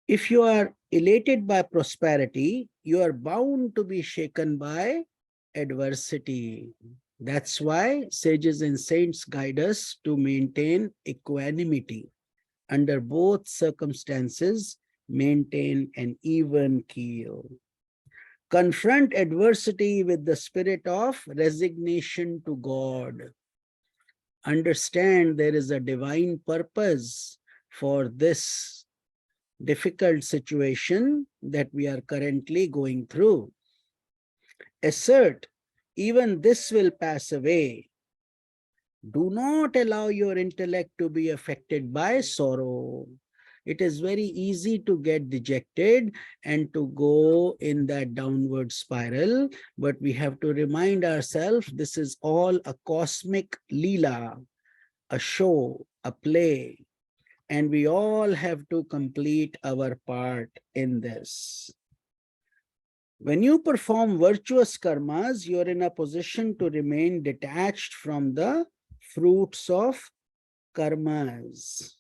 If you are elated by prosperity, you are bound to be shaken by adversity. That's why sages and saints guide us to maintain equanimity. Under both circumstances, maintain an even keel. Confront adversity with the spirit of resignation to God. Understand there is a divine purpose for this difficult situation that we are currently going through. Assert, even this will pass away. Do not allow your intellect to be affected by sorrow. It is very easy to get dejected and to go in that downward spiral, but we have to remind ourselves this is all a cosmic leela, a show, a play, and we all have to complete our part in this. When you perform virtuous karmas, you are in a position to remain detached from the fruits of karmas.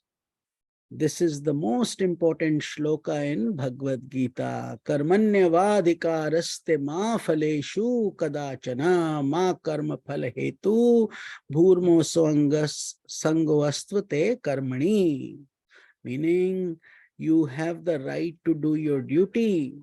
This is the most important shloka in Bhagavad Gita. Karmanyavadhikaraste ma phaleshu kadachana ma karma phala hetu bhurmo sangvastvate karmani. Meaning, you have the right to do your duty,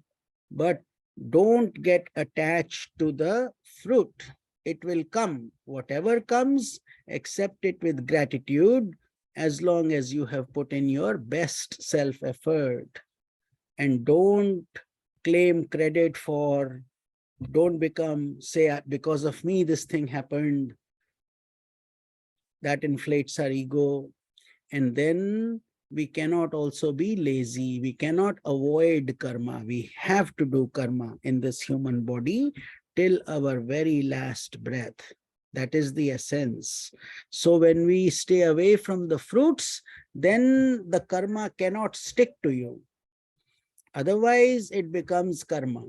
but don't get attached to the fruit. It will come. Whatever comes, accept it with gratitude, as long as you have put in your best self-effort. And don't claim credit for, don't become, say, because of me this thing happened. That inflates our ego. And then we cannot also be lazy. We cannot avoid karma. We have to do karma in this human body till our very last breath. That is the essence. So when we stay away from the fruits, then the karma cannot stick to you. Otherwise, it becomes karma.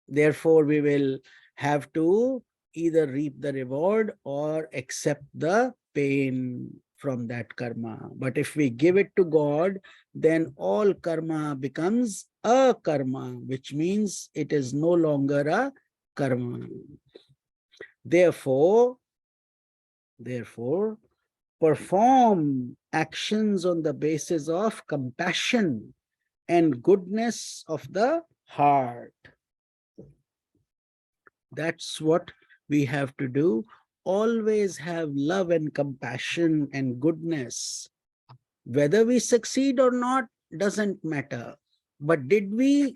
Therefore, we will have to either reap the reward or accept the pain from that karma. But if we give it to God, then all karma becomes a karma, which means it is no longer a karma. Therefore, perform actions on the basis of compassion and goodness of the heart. That's what we have to do. Always have love and compassion and goodness. Whether we succeed or not doesn't matter. But did we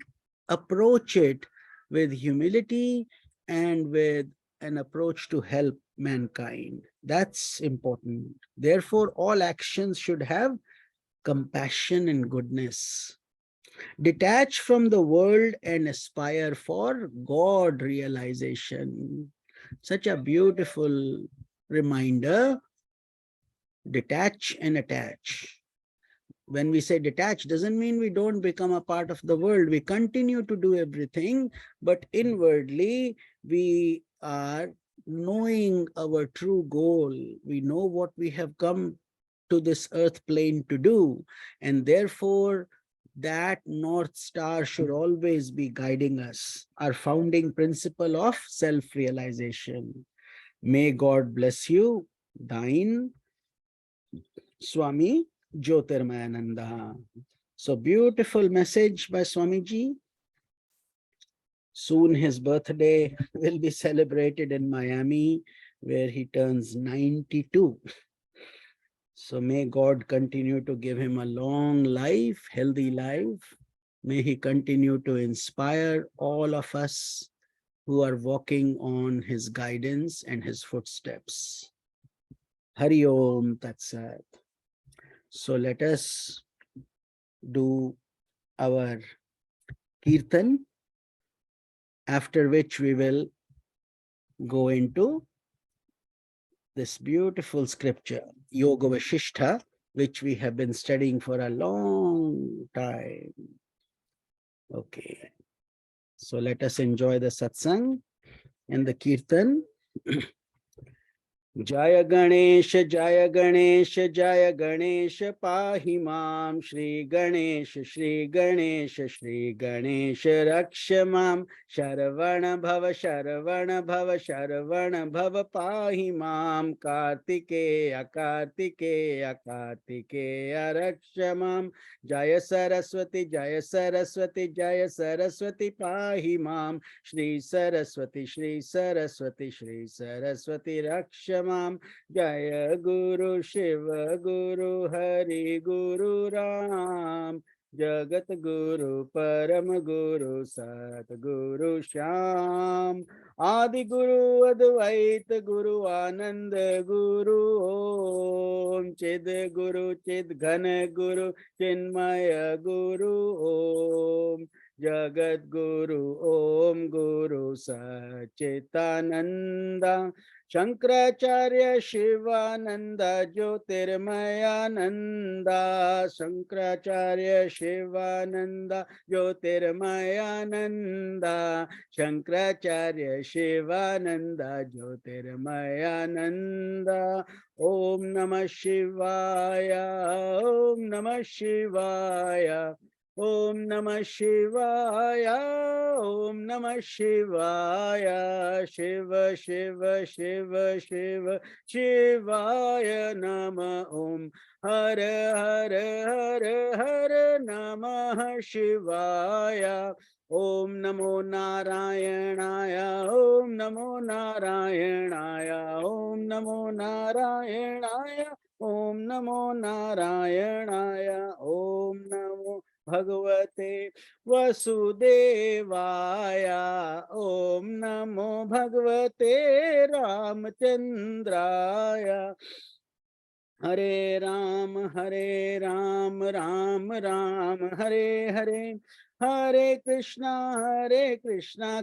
approach it with humility and with an approach to help mankind? That's important. Therefore, all actions should have compassion and goodness. Detach from the world and aspire for God realization. Such a beautiful reminder. Detach and attach. When we say detach, doesn't mean we don't become a part of the world. We continue to do everything, but inwardly we are knowing our true goal. We know what we have come to this earth plane to do, and therefore that North Star should always be guiding us, our founding principle of self-realization. May God bless you. Thine, Swami Jyotirmayananda. So beautiful message by Swamiji. Soon his birthday will be celebrated in Miami, where he turns 92. So may God continue to give him a long life, healthy life. May he continue to inspire all of us who are walking on his guidance and his footsteps. Hari Om Tat Sat. So let us do our kirtan, after which we will go into this beautiful scripture, Yoga Vashistha, which we have been studying for a long time. Okay. So let us enjoy the satsang and the kirtan. Jaya Ganesh, Jaya Ganesh, Jaya Ganesh, Pahi Mam, Shri Ganesh, Shri Ganesh, Shri Ganesh, Rakshamam, Sharavana Bhava, Sharavana Bhava, Sharavana Bhava, Pahi Mam, Kartikeya, Kartikeya, Kartikeya, Rakshamam, Jaya Saraswati, Jaya Saraswati, Jaya Saraswati, Pahi Mam, Shri Saraswati, Shri Saraswati, Shri Saraswati, Rakshamam, Jaya Guru Shiva Guru Hari Guru Ram, Jagat Guru Param Guru Sat Guru Sham, Adi Guru Advaita Guru Ananda Guru Om, Chid Guru Chid Ghana Guru Chinmaya Guru Om, Jagat Guru Om Guru Sachitananda, Shankaracharya Shivananda Jyotirmayananda, Shankaracharya Shivananda Jyotirmayananda, Shankaracharya Shivananda Jyotirmayananda. Om Namah Shivaya, Om Namah Shivaya, Om Namah Shivaya, Om Namah Shivaya, Shiva Shiva Shiva Shiva Shivaya Nama Om, Hare Hare Hare Hare Namah Shivaya, Om Namo Narayanaya, Om Namo Narayanaya, Om Namo Narayanaya, Om Namo Narayanaya, Om Namo Bhagavate Vasudevaya, Om Namo Bhagavate Ramachandraya, Hare Ram, Ram Ram, Hare Hare, Hare Krishna,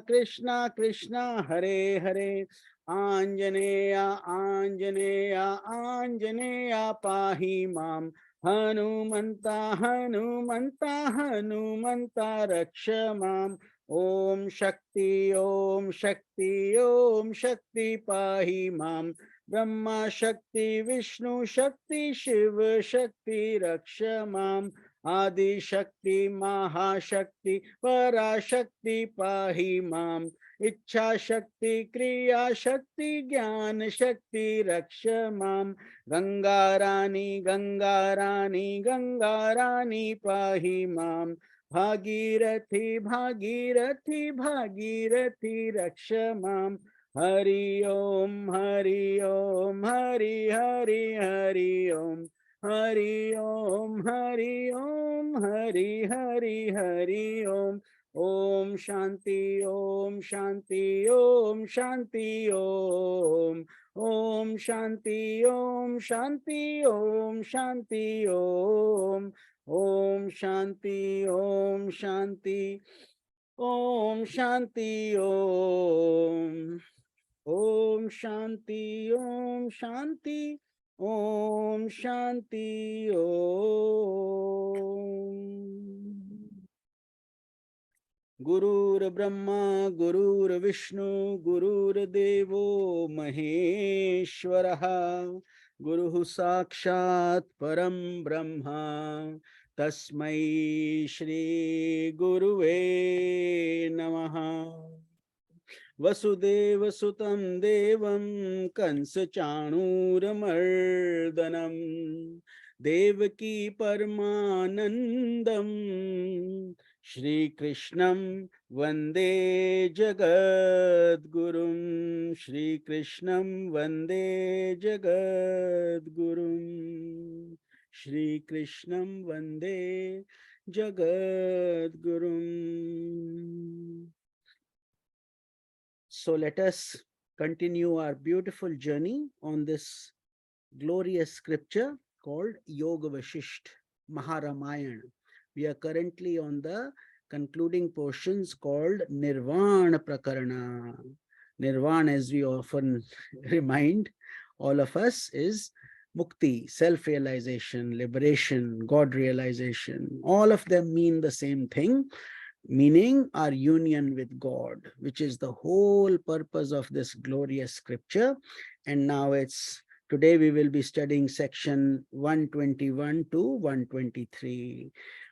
Krishna Krishna, Hare Hare, Anjaneya, Anjaneya, Anjaneya, Pahi Mam, Hanumanta, Hanumanta, Hanumanta, Raksha Mam, Om Shakti, Om Shakti, Om Shakti, Pahi Mam, Brahma Shakti, Vishnu Shakti, Shiva Shakti, Rakshamam, Adi Shakti, Maha Shakti, Para Shakti, Pahi Mam, Ichha Shakti, Kriya Shakti, Jnana Shakti, Rakshamam, Gangarani, Gangarani, Gangarani, Pahi Mam, Bhagirathi, Bhagirathi, Bhagirathi, Rakshamam, Hari Om, Hari Om, Hari Hari Hari Om, Hari Om, Hari Om, Hari Hari Hari Om, Om Shanti, Om Shanti, Om Shanti, Om, Om Shanti, Om Shanti, Om Shanti, Om, Om Shanti, Om Shanti, Om Shanti, Om. Om Shanti, Om Shanti, Om Shanti, Om. Gurur Brahma, Gurur Vishnu, Gurur Devo Maheshwaraha, Guru Sakshat Param Brahma, Tasmai Shri Guruve Namaha. Vasudeva Sutam Devam Kansa Chanuramardanam, Devaki Paramanandam, Shri Krishnam Vande Jagat Gurum, Shri Krishnam Vande Jagat Gurum, Shri Krishnam Vande Jagat Gurum. So let us continue our beautiful journey on this glorious scripture called Yoga Vashistha, Maha Ramayana. We are currently on the concluding portions called Nirvana Prakarana. Nirvana, as we often remind all of us, is mukti, self-realization, liberation, God realization. All of them mean the same thing, meaning our union with God, which is the whole purpose of this glorious scripture. And now today we will be studying section 121 to 123.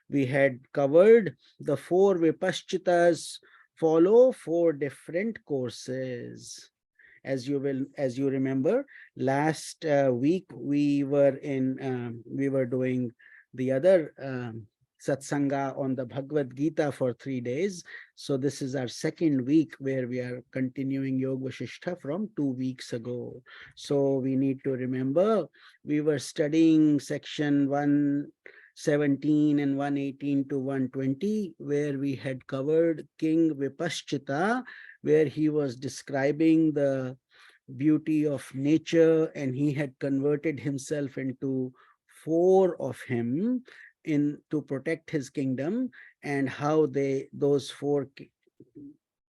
We had covered the four Vipaschitas follow four different courses. As you remember, last week we were doing the other satsanga on the Bhagavad Gita for 3 days. So this is our second week where we are continuing Yoga Vashistha from 2 weeks ago. So we need to remember we were studying section 117 and 118 to 120, where we had covered King Vipaschita, where he was describing the beauty of nature, and he had converted himself into four of him to protect his kingdom, and how those four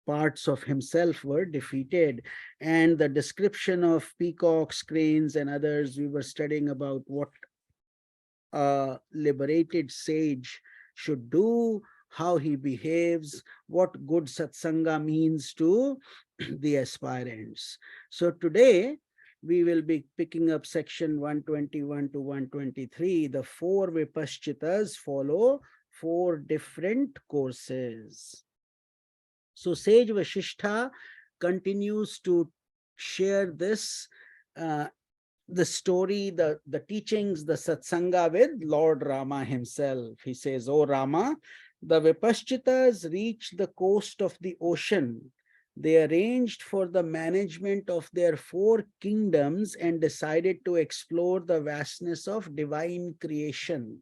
parts of himself were defeated. And the description of peacocks, cranes, and others, we were studying about what a liberated sage should do, how he behaves, what good satsanga means to the aspirants. So today we will be picking up section 121 to 123. The four Vipaschitas follow four different courses. So Sage Vasistha continues to share this the story, the teachings, the satsanga with Lord Rama himself. He says, "O Rama, the Vipaschitas reached the coast of the ocean. They arranged for the management of their four kingdoms and decided to explore the vastness of divine creation.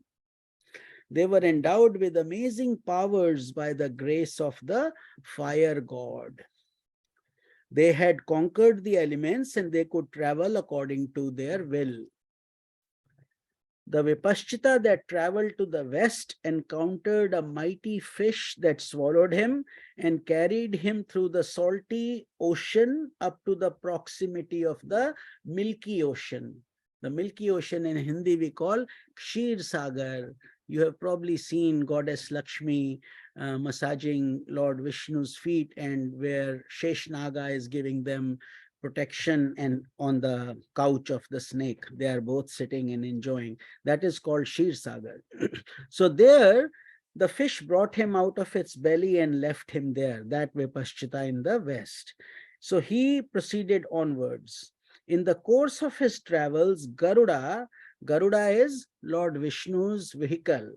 They were endowed with amazing powers by the grace of the fire god. They had conquered the elements and they could travel according to their will. The Vipaschita that traveled to the west encountered a mighty fish that swallowed him and carried him through the salty ocean up to the proximity of the Milky Ocean. The Milky Ocean in Hindi we call Kshir Sagar. You have probably seen Goddess Lakshmi massaging Lord Vishnu's feet, and where Sheshnaga is giving them protection, and on the couch of the snake, they are both sitting and enjoying. That is called Kshir Sagar. So there, the fish brought him out of its belly and left him there, that Vipaschita in the west. So he proceeded onwards. In the course of his travels, Garuda is Lord Vishnu's vehicle,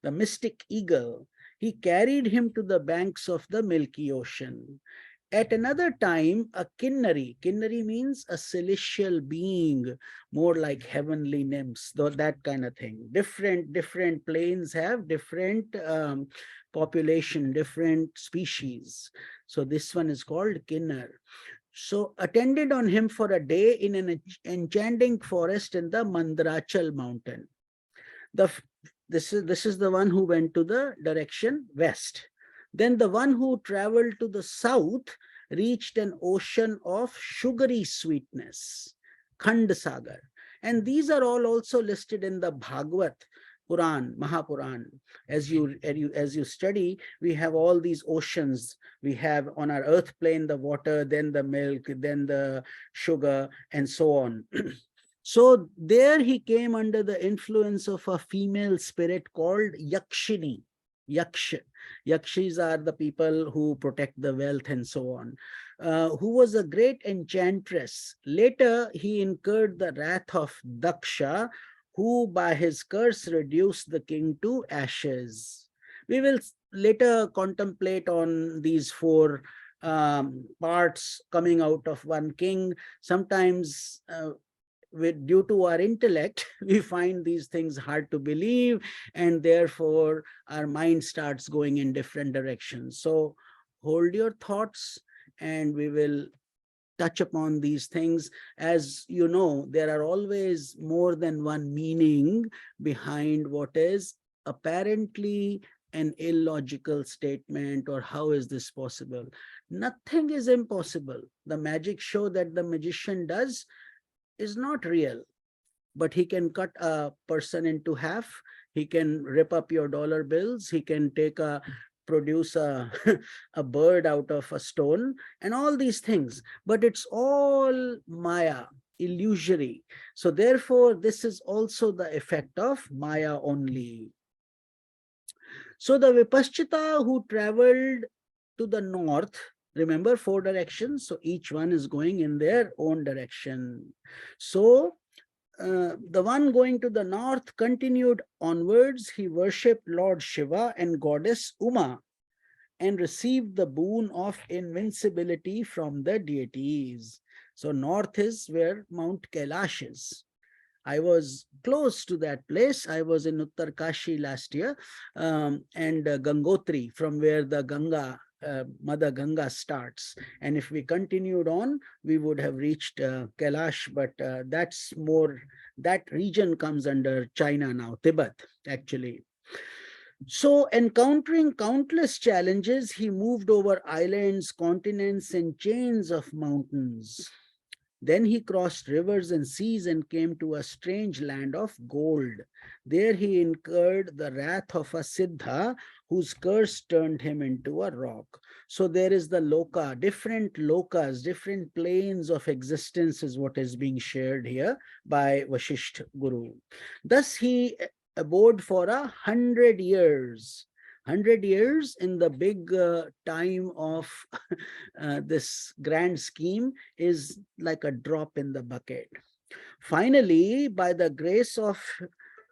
the mystic eagle. He carried him to the banks of the Milky Ocean. At another time, a Kinnari means a celestial being, more like heavenly nymphs, though that kind of thing. Different planes have different population, different species. So this one is called Kinnar. So attended on him for a day in an enchanting forest in the Mandrachal mountain. This is the one who went to the direction west. Then the one who traveled to the south reached an ocean of sugary sweetness, Khand Sagar. And these are all also listed in the Bhagavad Puran, Mahapuran. As you study, we have all these oceans. We have on our earth plane the water, then the milk, then the sugar, and so on. So there he came under the influence of a female spirit called Yakshini. Yakshis are the people who protect the wealth and so on, who was a great enchantress. Later, he incurred the wrath of Daksha, who by his curse reduced the king to ashes. We will later contemplate on these four parts coming out of one king. Sometimes due to our intellect, we find these things hard to believe, and therefore our mind starts going in different directions. So hold your thoughts, and we will touch upon these things. As you know, there are always more than one meaning behind what is apparently an illogical statement, or how is this possible? Nothing is impossible. The magic show that the magician does is not real, but he can cut a person into half. He can rip up your dollar bills. He can produce a, a bird out of a stone, and all these things. But it's all Maya, illusory. So therefore, this is also the effect of Maya only. So the Vipaschita who traveled to the north, remember 4 directions, so each one is going in their own direction. So the one going to the north continued onwards. He worshipped Lord Shiva and goddess Uma and received the boon of invincibility from the deities. So north is where Mount Kailash is. I was close to that place. I was in Uttarkashi last year, and Gangotri, from where the Ganga, Mother Ganga starts. And if we continued on, we would have reached Kailash, but that's more, that region comes under China now, Tibet, actually. So, encountering countless challenges, he moved over islands, continents, and chains of mountains. Then he crossed rivers and seas and came to a strange land of gold. There he incurred the wrath of a Siddha, whose curse turned him into a rock. So there is the loka, different lokas, different planes of existence is what is being shared here by Vashistha Guru. Thus he abode for 100 years. 100 years in the big time of this grand scheme is like a drop in the bucket. Finally, by the grace of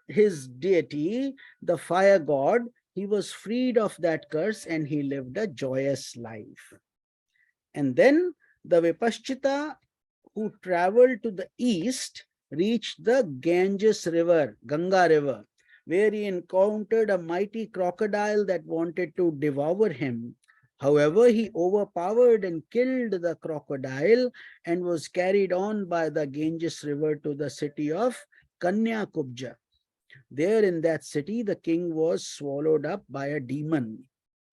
his deity, the fire god, he was freed of that curse and he lived a joyous life. And then the Vipaschita who traveled to the east reached the Ganges river, Ganga river, where he encountered a mighty crocodile that wanted to devour him. However, he overpowered and killed the crocodile and was carried on by the Ganges river to the city of Kanyakubja. There in that city, the king was swallowed up by a demon.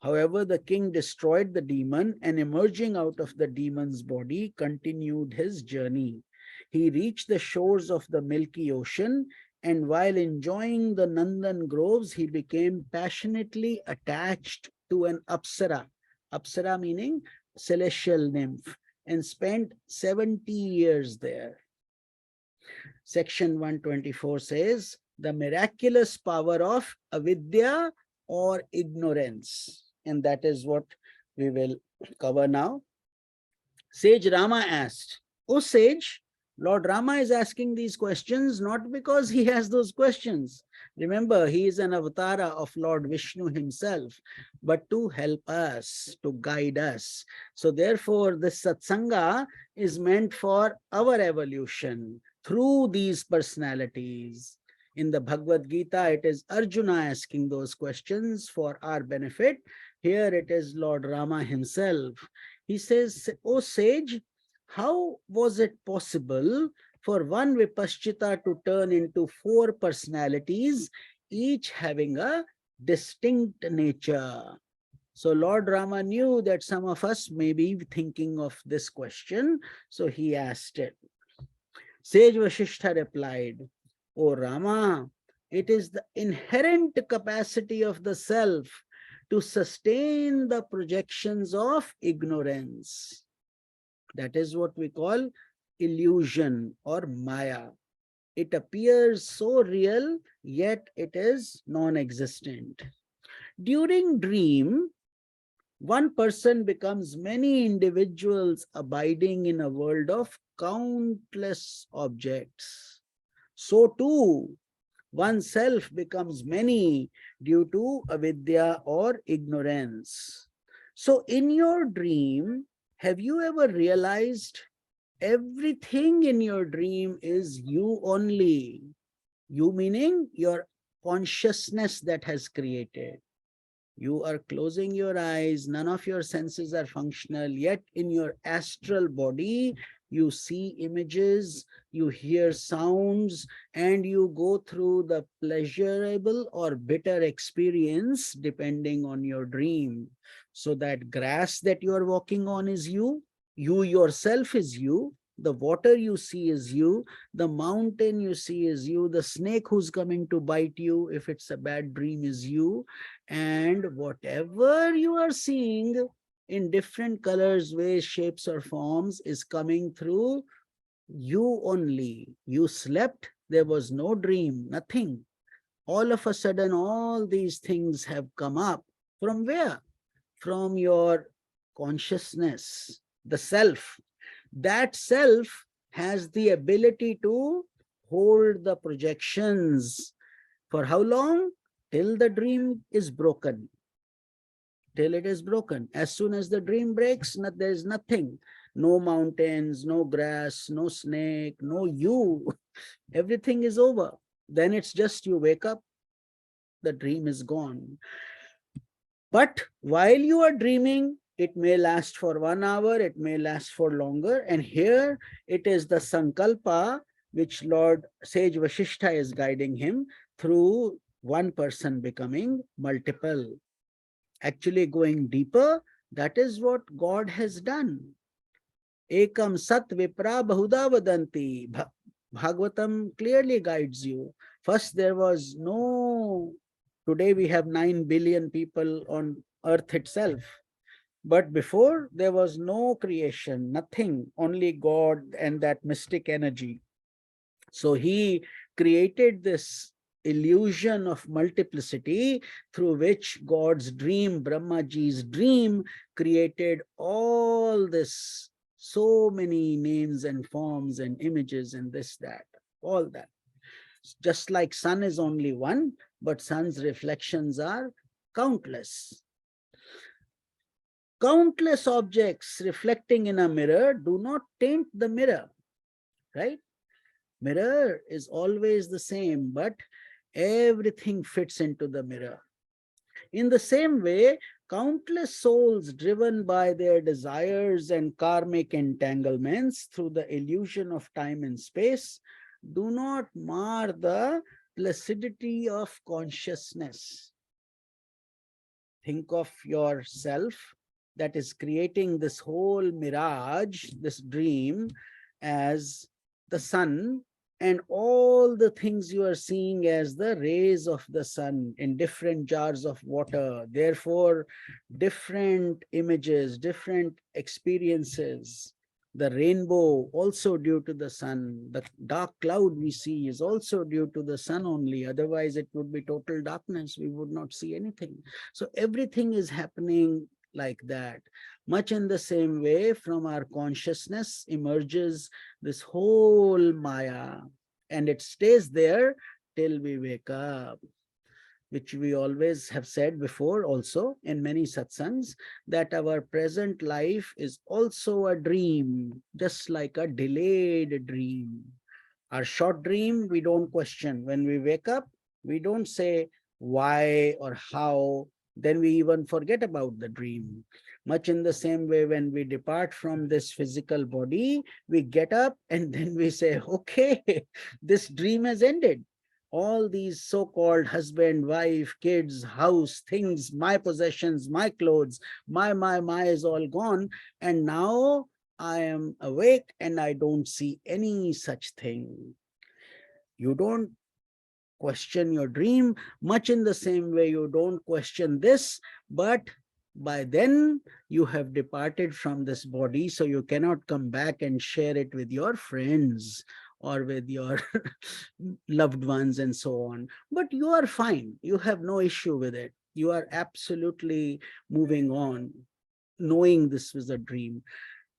However, the king destroyed the demon and emerging out of the demon's body, continued his journey. He reached the shores of the Milky Ocean, and while enjoying the Nandan groves, he became passionately attached to an Apsara. Apsara meaning celestial nymph, and spent 70 years there. Section 124 says, the miraculous power of avidya or ignorance. And that is what we will cover now. Sage Rama asked, "O sage," Lord Rama is asking these questions not because he has those questions. Remember, he is an avatara of Lord Vishnu himself, but to help us, to guide us. So therefore, this satsanga is meant for our evolution through these personalities. In the Bhagavad Gita, it is Arjuna asking those questions for our benefit. Here it is Lord Rama himself. He says, "O sage, how was it possible for one Vipaschita to turn into 4 personalities, each having a distinct nature?" So Lord Rama knew that some of us may be thinking of this question, so he asked it. Sage Vashistha replied, "O Rama, it is the inherent capacity of the self to sustain the projections of ignorance. That is what we call illusion or Maya. It appears so real, yet it is non-existent. During dream, one person becomes many individuals abiding in a world of countless objects. So too, oneself becomes many due to avidya or ignorance. So in your dream, have you ever realized everything in your dream is you only? You meaning your consciousness that has created. You are closing your eyes, none of your senses are functional, yet in your astral body, you see images, you hear sounds, and you go through the pleasurable or bitter experience depending on your dream. So that grass that you are walking on is you yourself is you, the water you see is you, the mountain you see is you, the snake who's coming to bite you if it's a bad dream is you, and whatever you are seeing in different colors, ways, shapes, or forms is coming through You only, you slept, there was no dream, nothing. All of a sudden, all these things have come up. From where? From your consciousness, the self. That self has the ability to hold the projections. For how long? Till the dream is broken. Till it is broken. As soon as the dream breaks, there is nothing. No mountains, no grass, no snake, no you. Everything is over. Then it's just you wake up, the dream is gone. But while you are dreaming, it may last for 1 hour, it may last for longer. And here it is the Sankalpa which Lord Sage Vasistha is guiding him through one person becoming multiple. Actually going deeper, that is what God has done. Ekam sat vipra bahuda vadanti. Bhagavatam clearly guides you. First, there was no, today we have 9 billion people on earth itself. But before, there was no creation, nothing, only God and that mystic energy. So he created this illusion of multiplicity through which God's dream, Brahmaji's dream, created all this, so many names and forms and images and this, that, all that. Just like sun is only one, but sun's reflections are countless. Countless objects reflecting in a mirror do not taint the mirror, right? Mirror is always the same, but everything fits into the mirror. In the same way, countless souls driven by their desires and karmic entanglements through the illusion of time and space do not mar the placidity of consciousness. Think of yourself that is creating this whole mirage, this dream, as the sun, and all the things you are seeing as the rays of the sun in different jars of water. Therefore, different images, different experiences. The rainbow also due to the sun. The dark cloud we see is also due to the sun only. Otherwise, it would be total darkness. We would not see anything. So everything is happening like that. Much in the same way, from our consciousness emerges this whole Maya, and it stays there till we wake up, which we always have said before also in many satsangs, that our present life is also a dream, just like a delayed dream. Our short dream, we don't question. When we wake up, we don't say why or how, then we even forget about the dream. Much in the same way, when we depart from this physical body, we get up and then we say, okay, this dream has ended. All these so-called husband, wife, kids, house, things, my possessions, my clothes, my is all gone. And now I am awake and I don't see any such thing. You don't question your dream, much in the same way you don't question this, but by then you have departed from this body, so you cannot come back and share it with your friends or with your loved ones and so on. But you are fine, you have no issue with it. You are absolutely moving on, knowing this was a dream.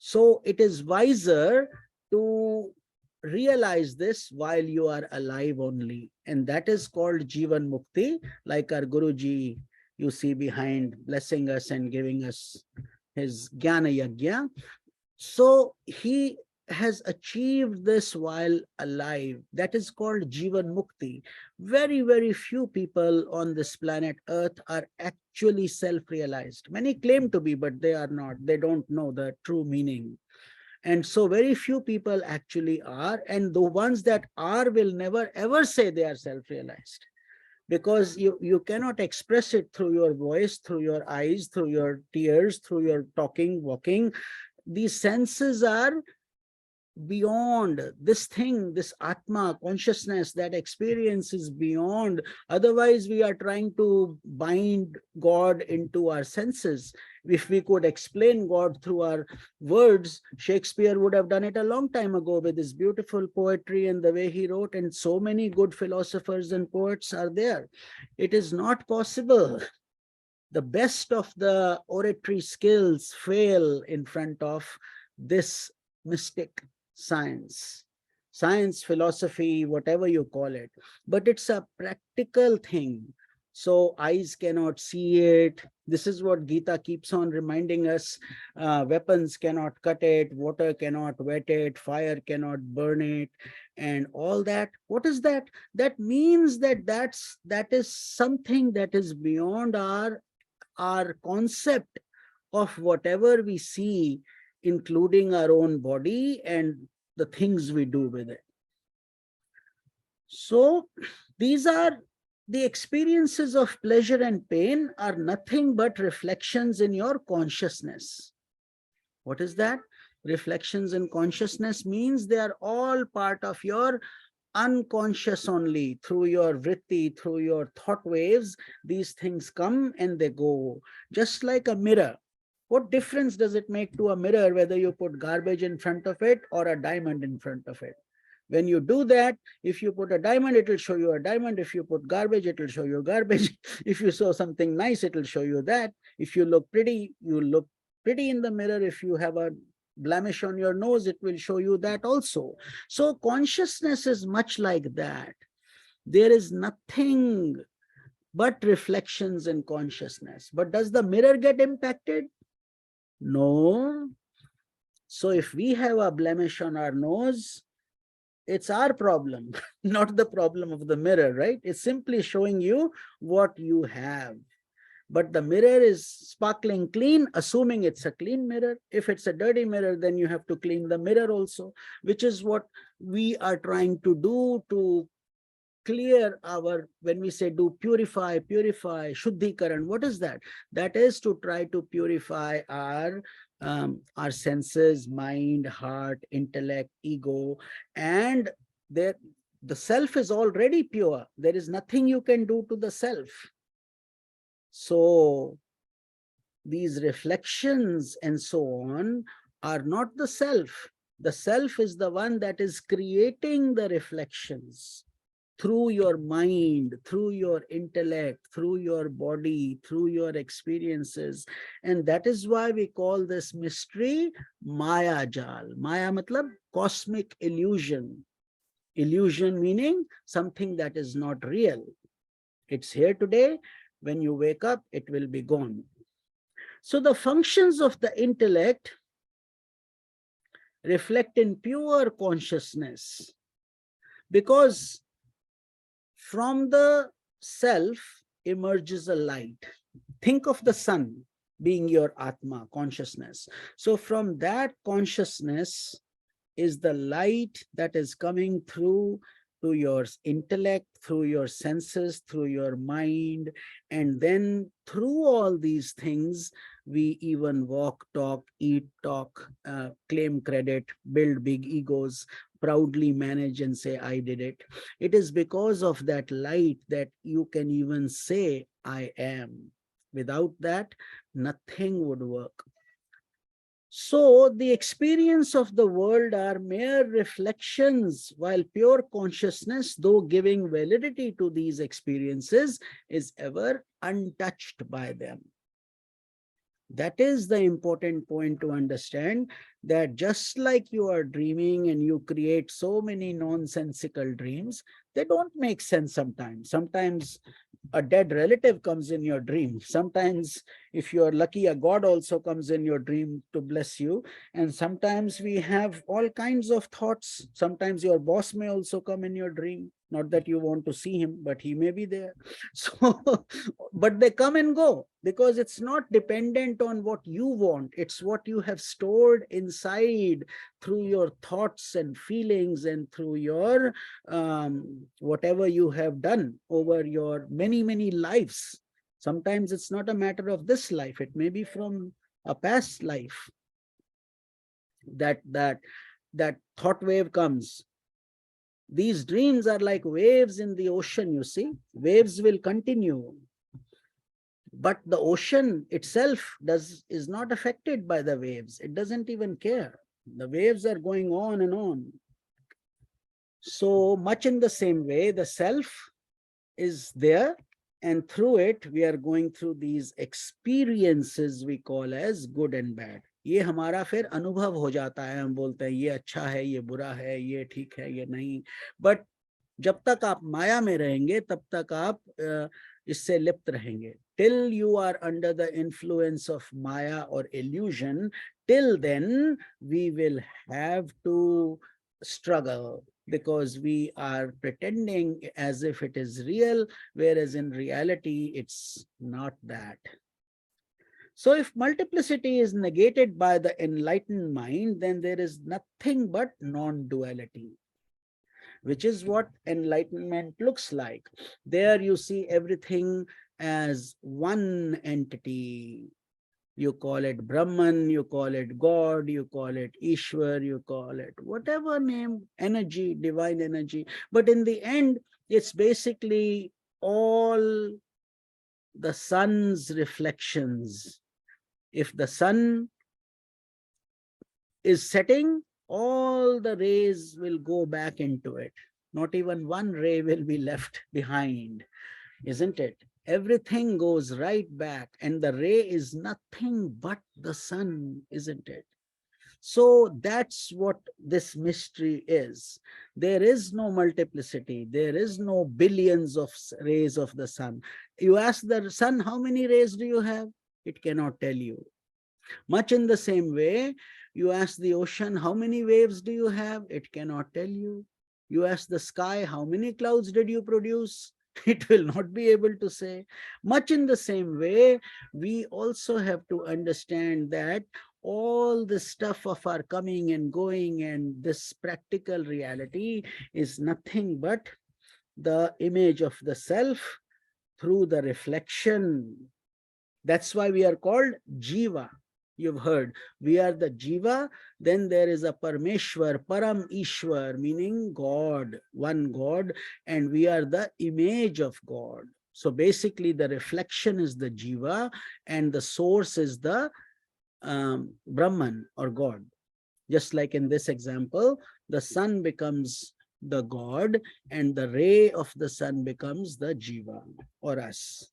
So it is wiser to realize this while you are alive only. And that is called Jivan Mukti, like our Guruji you see behind, blessing us and giving us his Jnana Yajna. So he has achieved this while alive. That is called Jivan Mukti. Very, very few people on this planet Earth are actually self-realized. Many claim to be, but they are not. They don't know the true meaning. And so very few people actually are, and the ones that are will never ever say they are self-realized, because you cannot express it through your voice, through your eyes, through your tears, through your talking, walking. These senses are beyond this thing, this Atma, consciousness, that experience is beyond. Otherwise, we are trying to bind God into our senses. If we could explain God through our words, Shakespeare would have done it a long time ago with his beautiful poetry and the way he wrote, and so many good philosophers and poets are there. It is not possible. The best of the oratory skills fail in front of this mystic science. Science, philosophy, whatever you call it. But it's a practical thing. So eyes cannot see it. This is what Gita keeps on reminding us. Weapons cannot cut it, water cannot wet it, fire cannot burn it, and all that. What is that? That means that that is something that is beyond our concept of whatever we see, including our own body and the things we do with it. So these are the experiences of pleasure and pain are nothing but reflections in your consciousness. What is that? Reflections in consciousness means they are all part of your unconscious only. Through your vritti, through your thought waves, these things come and they go. Just like a mirror. What difference does it make to a mirror whether you put garbage in front of it or a diamond in front of it? When you do that, if you put a diamond, it will show you a diamond. If you put garbage, it will show you garbage. If you saw something nice, it will show you that. If you look pretty, you look pretty in the mirror. If you have a blemish on your nose, it will show you that also. So consciousness is much like that. There is nothing but reflections in consciousness. But does the mirror get impacted? No. So if we have a blemish on our nose, it's our problem, not the problem of the mirror, right? It's simply showing you what you have. But the mirror is sparkling clean, assuming it's a clean mirror. If it's a dirty mirror, then you have to clean the mirror also, which is what we are trying to do to clear our, when we say do purify, shuddhikaran, what is that? That is to try to purify our senses, mind, heart, intellect, ego, and the self is already pure. There is nothing you can do to the self. So these reflections and so on are not the self. The self is the one that is creating the reflections through your mind, through your intellect, through your body, through your experiences. And that is why we call this mystery Maya Jal. Maya matlab cosmic illusion. Illusion meaning something that is not real. It's here today. When you wake up, it will be gone. So the functions of the intellect reflect in pure consciousness, because from the self emerges a light. Think of the sun being your Atma, consciousness. So from that consciousness is the light that is coming through to your intellect, through your senses, through your mind. And then through all these things, we even walk, talk, eat, talk, claim credit, build big egos, proudly manage and say, I did it. It is because of that light that you can even say, I am. Without that, nothing would work. So the experience of the world are mere reflections, while pure consciousness, though giving validity to these experiences, is ever untouched by them. That is the important point to understand, that just like you are dreaming and you create so many nonsensical dreams, they don't make sense sometimes. Sometimes a dead relative comes in your dream. Sometimes, if you're lucky, a god also comes in your dream to bless you. And sometimes we have all kinds of thoughts. Sometimes your boss may also come in your dream. Not that you want to see him, but he may be there. So, but they come and go, because it's not dependent on what you want. It's what you have stored inside through your thoughts and feelings, and through your whatever you have done over your many lives. Sometimes it's not a matter of this life. It may be from a past life that that thought wave comes. These dreams are like waves in the ocean, you see. Waves will continue. But the ocean itself is not affected by the waves. It doesn't even care. The waves are going on and on. So much in the same way, the self is there, and through it, we are going through these experiences we call as good and bad. ये हमारा फिर अनुभव हो जाता है, हम बोलते हैं ये अच्छा है, ये बुरा है, ये ठीक है, ये नहीं. बट जब तक आप माया में रहेंगे तब तक आप इससे लिप्त रहेंगे. Till you are under the influence of Maya or illusion, till then we will have to struggle, because we are pretending as if it is real, whereas in reality it's not that. So if multiplicity is negated by the enlightened mind, then there is nothing but non-duality, which is what enlightenment looks like. There you see everything as one entity. You call it Brahman, you call it God, you call it Ishwar, you call it whatever name, energy, divine energy. But in the end, it's basically all the sun's reflections. If the sun is setting, all the rays will go back into it. Not even one ray will be left behind, isn't it? Everything goes right back, and the ray is nothing but the sun, isn't it? So that's what this mystery is. There is no multiplicity. There is no billions of rays of the sun. You ask the sun, how many rays do you have? It cannot tell you. Much in the same way, you ask the ocean, how many waves do you have? It cannot tell you. You ask the sky, how many clouds did you produce? It will not be able to say. Much in the same way, we also have to understand that all the stuff of our coming and going and this practical reality is nothing but the image of the self through the reflection. That's why we are called Jiva. You've heard, we are the Jiva. Then there is a Parameshwar, Param Ishwar, meaning God, one God, and we are the image of God. So basically the reflection is the Jiva and the source is the Brahman or God. Just like in this example, the sun becomes the God and the ray of the sun becomes the Jiva or us.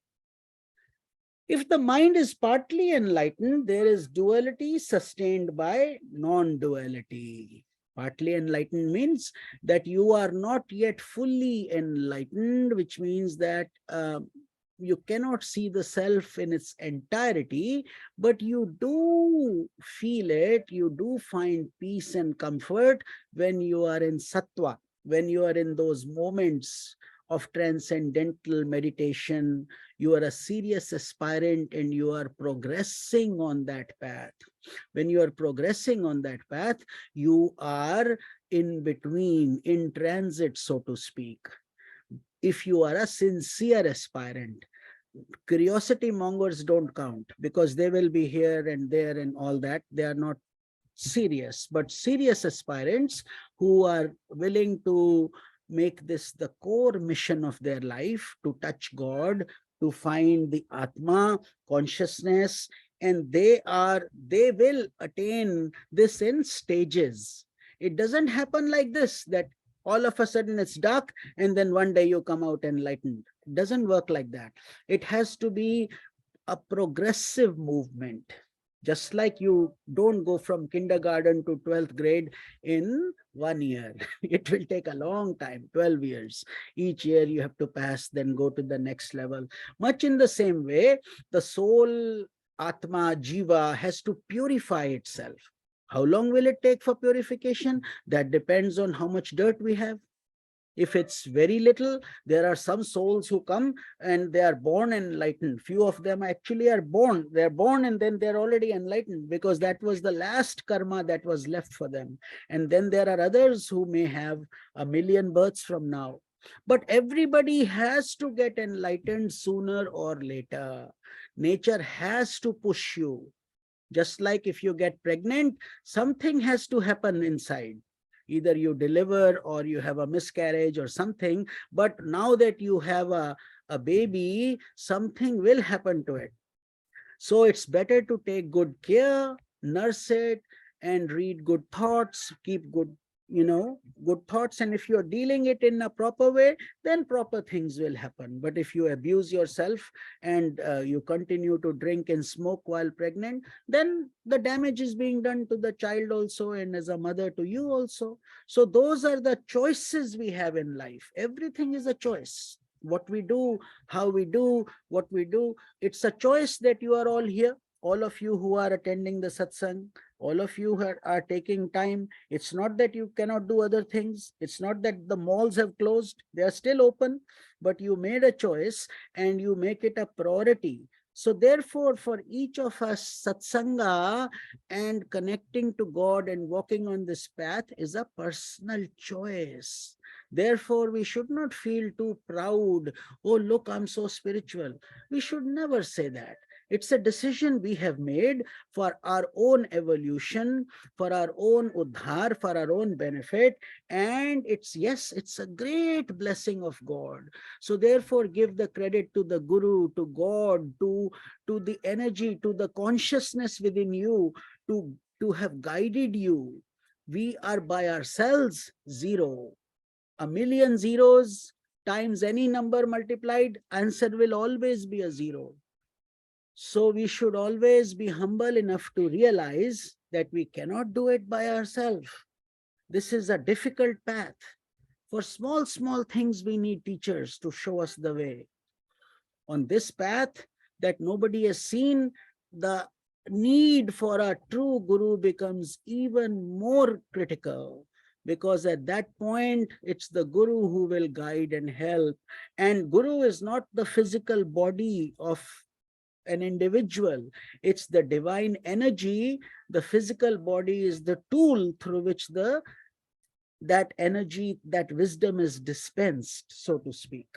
If the mind is partly enlightened, there is duality sustained by non-duality. Partly enlightened means that you are not yet fully enlightened, which means that you cannot see the self in its entirety, but you do feel it, you do find peace and comfort when you are in sattva, when you are in those moments of transcendental meditation. You are a serious aspirant and you are progressing on that path. When you are progressing on that path, you are in between, in transit, so to speak. If you are a sincere aspirant, curiosity mongers don't count, because they will be here and there and all that. They are not serious. But serious aspirants who are willing to make this the core mission of their life, to touch God, to find the Atma, consciousness, and they will attain this in stages. It doesn't happen like this, that all of a sudden it's dark and then one day you come out enlightened. It doesn't work like that. It has to be a progressive movement. Just like you don't go from kindergarten to 12th grade in 1 year. It will take a long time, 12 years. Each year you have to pass, then go to the next level. Much in the same way, the soul, Atma, Jiva has to purify itself. How long will it take for purification? That depends on how much dirt we have. If it's very little, there are some souls who come and they are born enlightened. Few of them actually are born. They're born and then they're already enlightened, because that was the last karma that was left for them. And then there are others who may have 1,000,000 births from now. But everybody has to get enlightened sooner or later. Nature has to push you. Just like if you get pregnant, something has to happen inside. Either you deliver or you have a miscarriage or something. But now that you have a baby, something will happen to it. So it's better to take good care, nurse it, and read good thoughts, keep good, good thoughts. And if you're dealing it in a proper way, then proper things will happen. But if you abuse yourself and you continue to drink and smoke while pregnant, then the damage is being done to the child also, and as a mother to you also. So those are the choices we have in life. Everything is a choice. What we do, how we do, what we do, it's a choice that you are all here. All of you who are attending the satsang, all of you are taking time. It's not that you cannot do other things. It's not that the malls have closed. They are still open, but you made a choice and you make it a priority. So therefore, for each of us, satsanga and connecting to God and walking on this path is a personal choice. Therefore, we should not feel too proud. Oh, look, I'm so spiritual. We should never say that. It's a decision we have made for our own evolution, for our own uddhar, for our own benefit. And yes, it's a great blessing of God. So therefore, give the credit to the Guru, to God, to the energy, to the consciousness within you, to have guided you. We are by ourselves zero. A million zeros times any number multiplied, answer will always be a zero. So we should always be humble enough to realize that we cannot do it by ourselves. This is a difficult path. For small, small things, we need teachers to show us the way. On this path that nobody has seen, the need for a true guru becomes even more critical, because at that point, it's the guru who will guide and help. And guru is not the physical body of an individual. It's the divine energy. The physical body is the tool through which that energy, that wisdom is dispensed, so to speak.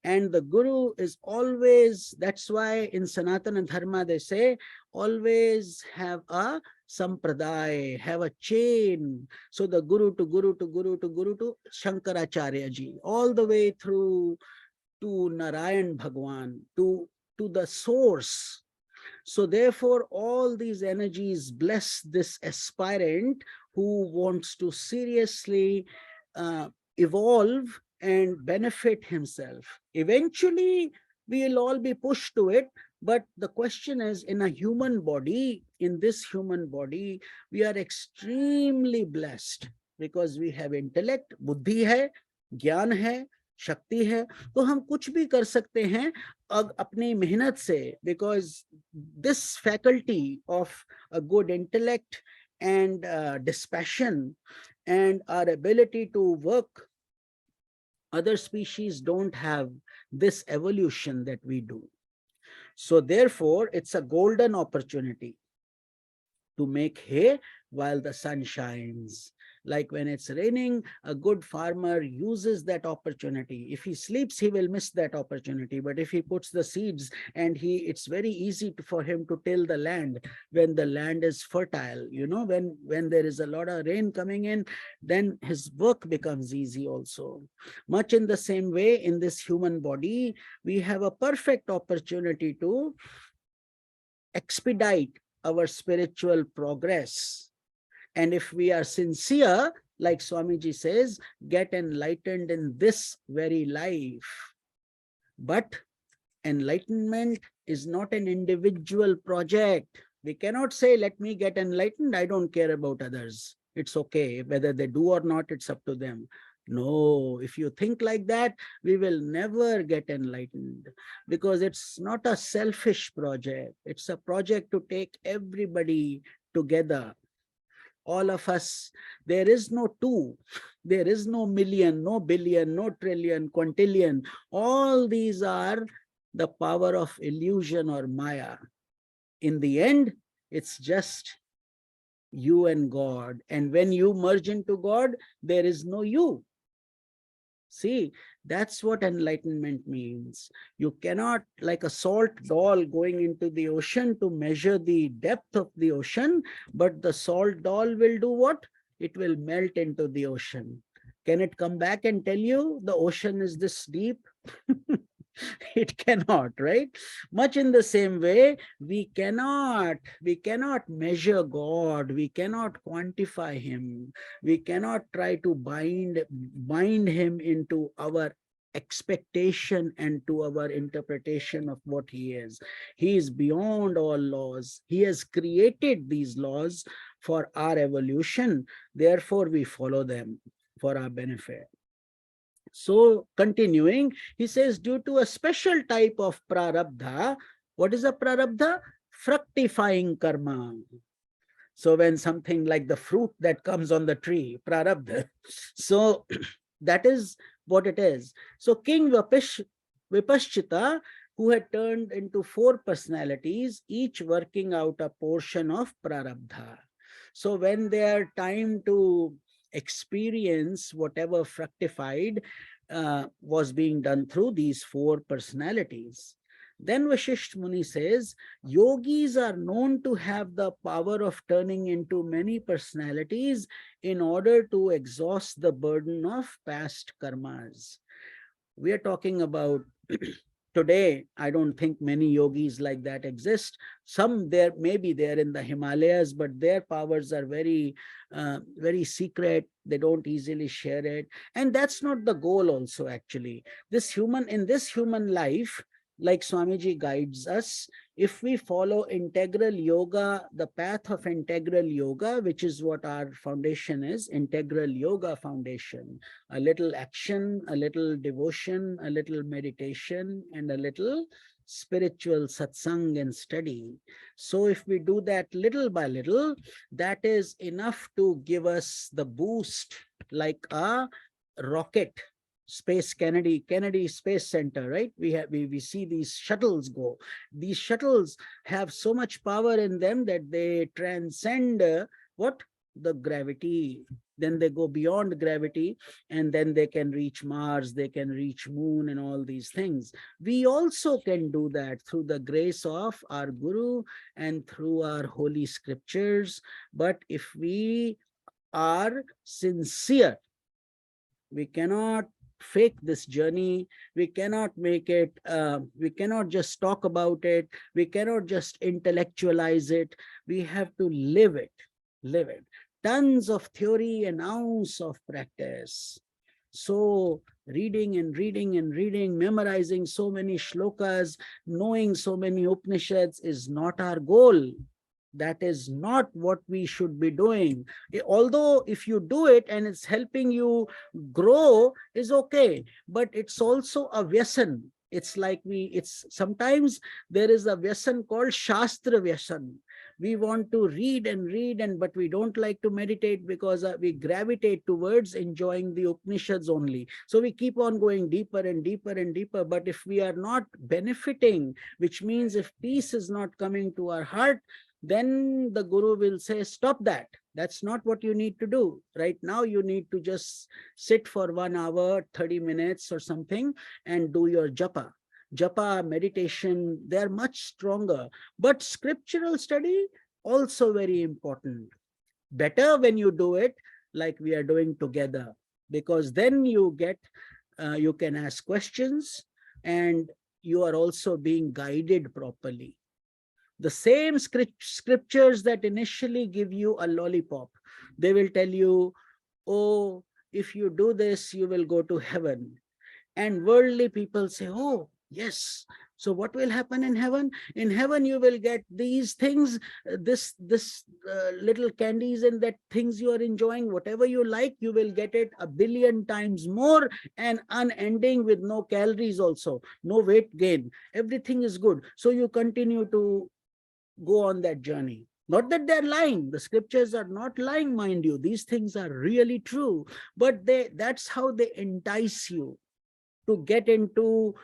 And the guru is always, that's why in Sanatana Dharma they say, always have a sampradaya, have a chain. So the guru to guru to guru to guru to Shankaracharya ji, all the way through to Narayan Bhagwan, to the source. So therefore, all these energies bless this aspirant who wants to seriously evolve and benefit himself. Eventually, we will all be pushed to it. But the question is, in a human body, in this human body, we are extremely blessed because we have intellect, buddhi hai, ज्ञान है, शक्ति है, तो हम कुछ भी कर सकते हैं अपनी मेहनत से, because this faculty of a good intellect and dispassion and our ability to work, other species don't have this evolution that we do. So therefore, it's a golden opportunity to make hay while the sun shines. Like when it's raining, a good farmer uses that opportunity. If he sleeps, he will miss that opportunity. But if he puts the seeds and it's very easy for him to till the land when the land is fertile. When there is a lot of rain coming in, then his work becomes easy also. Much in the same way, in this human body, we have a perfect opportunity to expedite our spiritual progress. And if we are sincere, like Swamiji says, get enlightened in this very life. But enlightenment is not an individual project. We cannot say, let me get enlightened, I don't care about others. It's okay, whether they do or not, it's up to them. No, if you think like that, we will never get enlightened, because it's not a selfish project. It's a project to take everybody together. All of us. There is no two, there is no million, no billion, no trillion, quintillion. All these are the power of illusion or maya. In the end, it's just you and God. And when you merge into God, there is no you. See, that's what enlightenment means. You cannot, like a salt doll going into the ocean to measure the depth of the ocean, but the salt doll will do what? it will melt into the ocean. Can it come back and tell you the ocean is this deep? It cannot, right? Much in the same way, we cannot measure God, we cannot quantify him, we cannot try to bind him into our expectation and to our interpretation of what he is. He is beyond all laws. He has created these laws for our evolution, therefore we follow them for our benefit. So continuing, he says, due to a special type of prarabdha, what is a prarabdha? Fructifying karma. So when something like the fruit that comes on the tree, prarabdha, so that is what it is. So King Vipaschita, who had turned into 4 personalities, each working out a portion of prarabdha. So when their time to experience whatever fructified was being done through these 4 personalities. Then Vashisth Muni says, yogis are known to have the power of turning into many personalities in order to exhaust the burden of past karmas. We are talking about today. I don't think many yogis like that exist. Some there maybe they're in the Himalayas, but their powers are very very secret. They don't easily share it, and that's not the goal also. Actually, in this human life, like Swamiji guides us, if we follow integral yoga, the path of integral yoga, which is what our foundation is, integral yoga foundation, a little action, a little devotion, a little meditation, and a little spiritual satsang and study. So if we do that little by little, that is enough to give us the boost, like a rocket. Kennedy Space Center, right? We see these shuttles go. These shuttles have so much power in them that they transcend what? The gravity. Then they go beyond gravity, and then they can reach Mars, they can reach Moon, and all these things. We also can do that through the grace of our Guru and through our holy scriptures. But if we are sincere, we cannot fake this journey. We cannot make it, we cannot just talk about it, we cannot just intellectualize it. We have to live it. Tons of theory and ounce of practice. So reading and reading and reading, memorizing so many shlokas, knowing so many Upanishads is not our goal. That is not what we should be doing. Although if you do it and it's helping you grow, is okay, but it's also a vyasan. It's like it's sometimes there is a vyasan called Shastra Vyasan. We want to read, but we don't like to meditate because we gravitate towards enjoying the Upanishads only. So we keep on going deeper and deeper and deeper. But if we are not benefiting, which means if peace is not coming to our heart, then the Guru will say, stop that. That's not what you need to do. Right now, you need to just sit for 1 hour, 30 minutes or something and do your japa. Japa, meditation, they're much stronger. But scriptural study, also very important. Better when you do it like we are doing together, because then you can ask questions and you are also being guided properly. The same scriptures that initially give you a lollipop, they will tell you, oh, if you do this, you will go to heaven. And worldly people say, oh, yes. So what will happen in heaven? In heaven, you will get these things, this little candies and that things you are enjoying, whatever you like, you will get it 1 billion times more and unending with no calories also, no weight gain. Everything is good. So you continue to go on that journey. Not that they're lying. The scriptures are not lying, mind you. These things are really true. But that's how they entice you to get into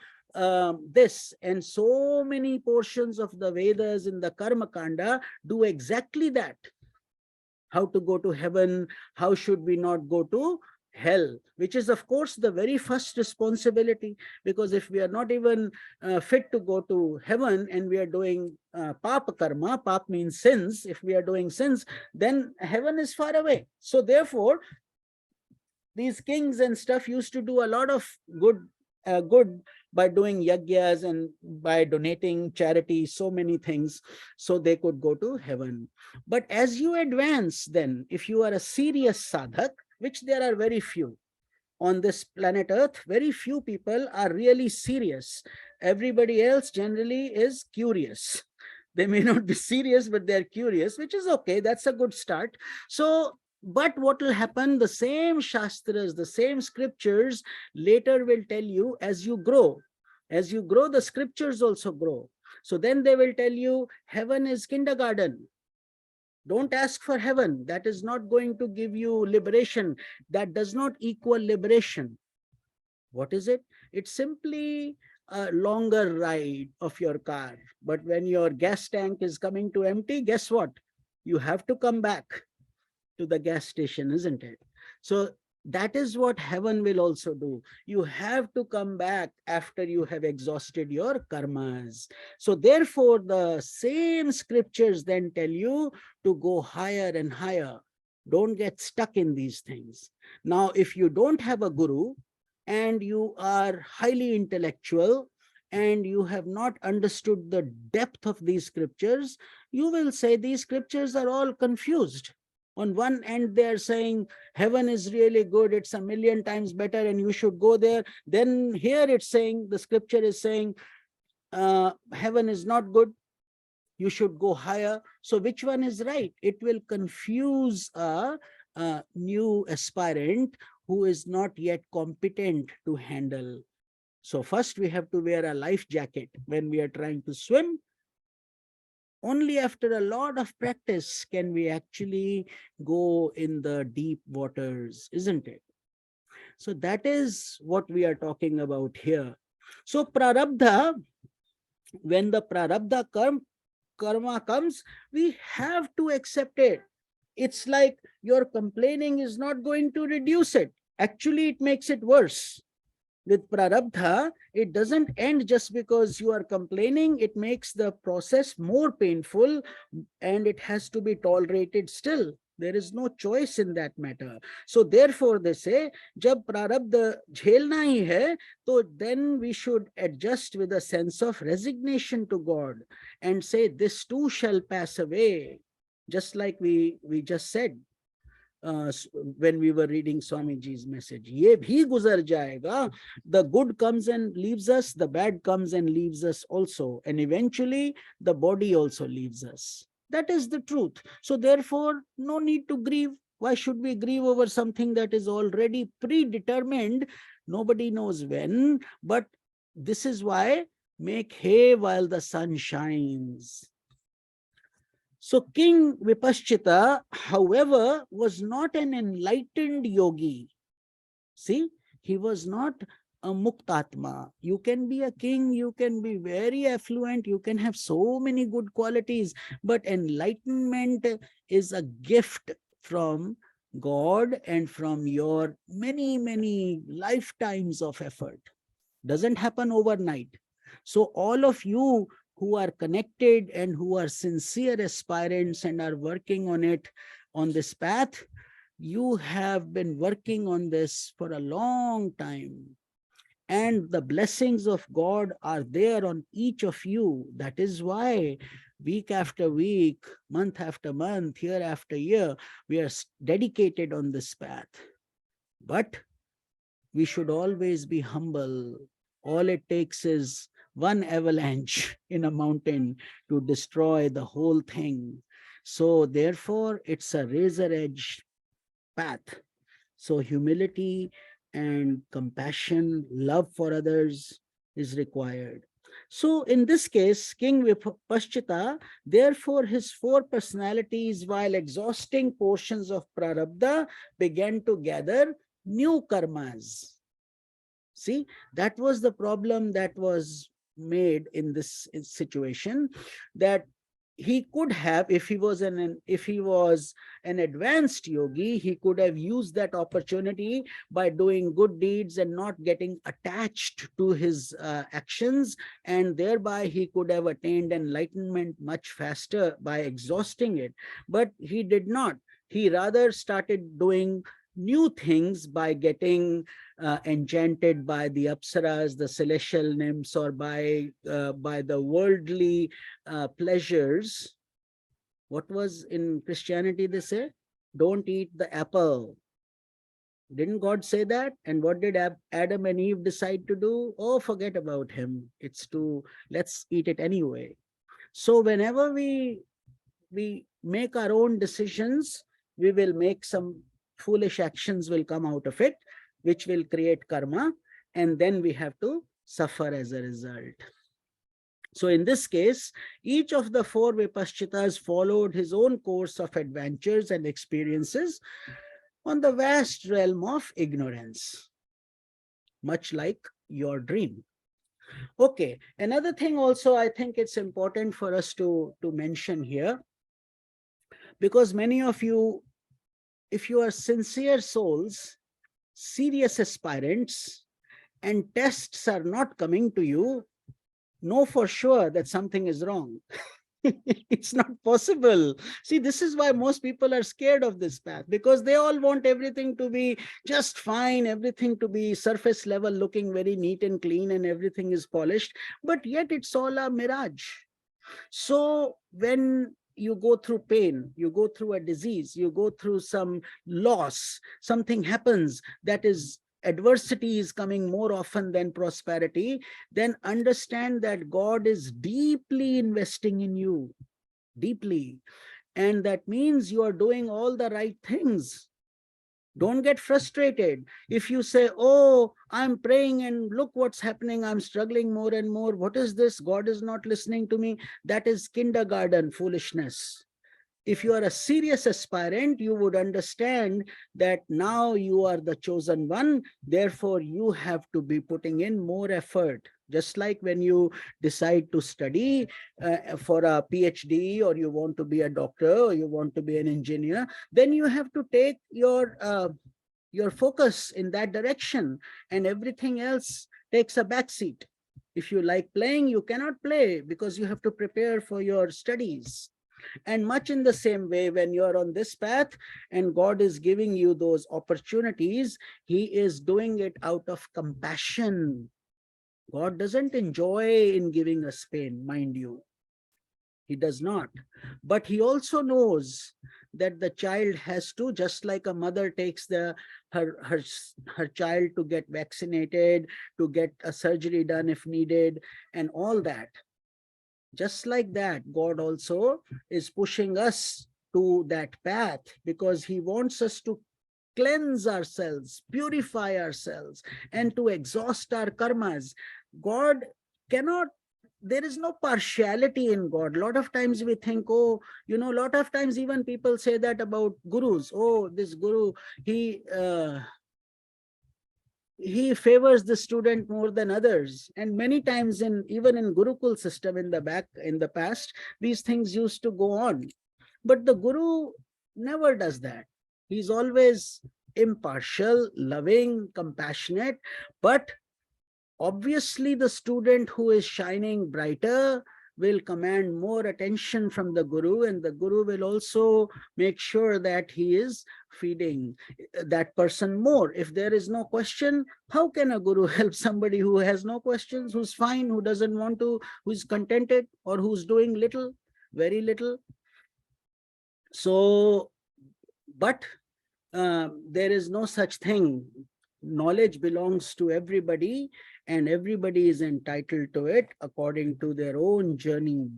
this. And so many portions of the Vedas in the Karma Kanda do exactly that. How to go to heaven, how should we not go to hell, which is of course the very first responsibility, because if we are not even fit to go to heaven and we are doing papa karma, pap means sins, if we are doing sins, then heaven is far away. So therefore these kings and stuff used to do a lot of good by doing yagyas and by donating charity, so many things, so they could go to heaven. But as you advance, then if you are a serious sadhak, which there are very few on this planet earth, very few people are really serious. Everybody else generally is curious. They may not be serious, but they're curious, which is okay. That's a good start. So but what will happen, the same shastras, the same scriptures later will tell you, as you grow, the scriptures also grow. So then they will tell you heaven is kindergarten. Don't ask for heaven. That is not going to give you liberation. That does not equal liberation. What is it? It's simply a longer ride of your car. But when your gas tank is coming to empty, guess what? You have to come back to the gas station, isn't it? So that is what heaven will also do. You have to come back after you have exhausted your karmas. So therefore, the same scriptures then tell you to go higher and higher. Don't get stuck in these things. Now, if you don't have a guru and you are highly intellectual and you have not understood the depth of these scriptures, you will say these scriptures are all confused. On one end, they're saying heaven is really good, it's a million times better and you should go there. Then here it's saying, the scripture is saying, heaven is not good, you should go higher. So which one is right? It will confuse a new aspirant who is not yet competent to handle. So first we have to wear a life jacket when we are trying to swim. Only after a lot of practice can we actually go in the deep waters, isn't it? So that is what we are talking about here. So prarabdha, when the prarabdha karma comes, we have to accept it. It's like your complaining is not going to reduce it. Actually, it makes it worse. With prarabdha, it doesn't end just because you are complaining. It makes the process more painful and it has to be tolerated still. There is no choice in that matter. So therefore they say, jab prarabdha jhelna hi hai, so then we should adjust with a sense of resignation to God and say, this too shall pass away. Just like we just said, when we were reading Swamiji's message, ye bhi guzar jayega. The good comes and leaves us, the bad comes and leaves us also, and eventually the body also leaves us. That is the truth. So therefore, no need to grieve. Why should we grieve over something that is already predetermined? Nobody knows when, but this is why make hay while the sun shines. So King Vipashchita, however, was not an enlightened yogi. See, he was not a muktatma. You can be a king, you can be very affluent, you can have so many good qualities, but enlightenment is a gift from God and from your many, many lifetimes of effort. Doesn't happen overnight. So all of you who are connected and who are sincere aspirants and are working on it, on this path, you have been working on this for a long time. And the blessings of God are there on each of you. That is why week after week, month after month, year after year, we are dedicated on this path. But we should always be humble. All it takes is one avalanche in a mountain to destroy the whole thing. So therefore, it's a razor edge path. So humility and compassion, love for others is required. So in this case, King Vipashchita, therefore his four personalities, while exhausting portions of prarabdha, began to gather new karmas. See, that was the problem that was made in this situation, that he could have, if he was an advanced yogi, he could have used that opportunity by doing good deeds and not getting attached to his actions, and thereby he could have attained enlightenment much faster by exhausting it. But he did not. He rather started doing new things by getting enchanted by the apsaras, the celestial nymphs, or by the worldly pleasures. What was in Christianity they say? Don't eat the apple. Didn't God say that? And what did Adam and Eve decide to do? Oh, forget about him. Let's eat it anyway. So whenever we make our own decisions, we will make some foolish actions will come out of it, which will create karma, and then we have to suffer as a result. So in this case, each of the four Vipaschitas followed his own course of adventures and experiences on the vast realm of ignorance, much like your dream. Okay, another thing also I think it's important for us to mention here, because many of you, if you are sincere souls, serious aspirants, and tests are not coming to you, know for sure that something is wrong. It's not possible. See, this is why most people are scared of this path, because they all want everything to be just fine, everything to be surface level, looking very neat and clean, and everything is polished, but yet it's all a mirage. So when you go through pain, you go through a disease, you go through some loss, something happens, that is, adversity is coming more often than prosperity, then understand that God is deeply investing in you, deeply. And that means you are doing all the right things. Don't get frustrated. If you say, oh, I'm praying and look what's happening, I'm struggling more and more, what is this? God is not listening to me. That is kindergarten foolishness. If you are a serious aspirant, you would understand that now you are the chosen one. Therefore, you have to be putting in more effort. Just like when you decide to study for a PhD, or you want to be a doctor, or you want to be an engineer, then you have to take your focus in that direction, and everything else takes a backseat. If you like playing, you cannot play because you have to prepare for your studies. And much in the same way, when you're on this path and God is giving you those opportunities, he is doing it out of compassion. God doesn't enjoy in giving us pain, mind you. He does not. But he also knows that the child has to, just like a mother takes her child to get vaccinated, to get a surgery done if needed, and all that. Just like that, God also is pushing us to that path, because he wants us to cleanse ourselves, purify ourselves, and to exhaust our karmas. God cannot, there is no partiality in God. A lot of times we think, oh, a lot of times even people say that about gurus. Oh, this guru, he favors the student more than others. And many times even in Gurukul system in the past, these things used to go on. But the guru never does that. He's always impartial, loving, compassionate. But obviously the student who is shining brighter will command more attention from the guru, and the guru will also make sure that he is feeding that person more. If there is no question, how can a guru help somebody who has no questions, who's fine, who doesn't want to, who's contented, or who's doing little, very little? So, but there is no such thing. Knowledge belongs to everybody, and everybody is entitled to it according to their own journey.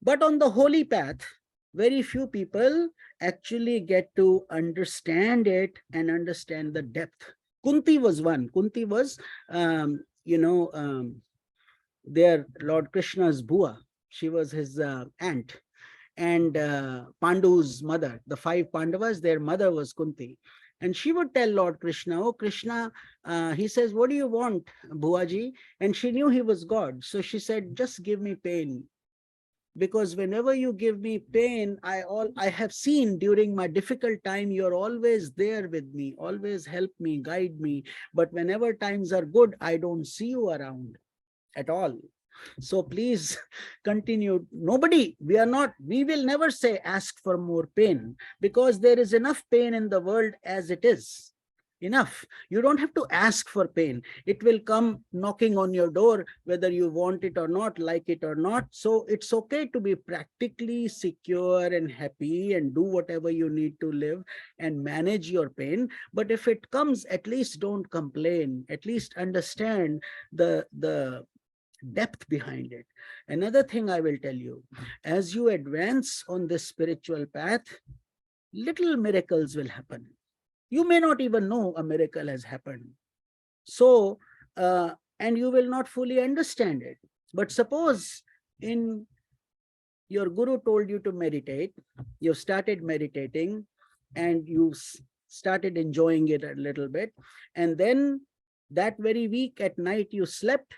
But on the holy path, very few people actually get to understand it and understand the depth. Kunti was one. Kunti was, their Lord Krishna's Bua. She was his aunt. And Pandu's mother, the 5 Pandavas, their mother was Kunti. And she would tell Lord Krishna, oh Krishna, he says, what do you want, Buaji? And she knew he was God. So she said, just give me pain. Because whenever you give me pain, I have seen during my difficult time, you're always there with me, always help me, guide me. But whenever times are good, I don't see you around at all. So please continue. Nobody, we will never say ask for more pain, because there is enough pain in the world as it is. Enough. You don't have to ask for pain. It will come knocking on your door, whether you want it or not, like it or not. So it's okay to be practically secure and happy and do whatever you need to live and manage your pain. But if it comes, at least don't complain. At least understand the depth behind it. Another thing I will tell you, as you advance on this spiritual path, little miracles will happen. You may not even know a miracle has happened. So, and you will not fully understand it. But suppose in your guru told you to meditate, you started meditating and you started enjoying it a little bit. And then that very week at night you slept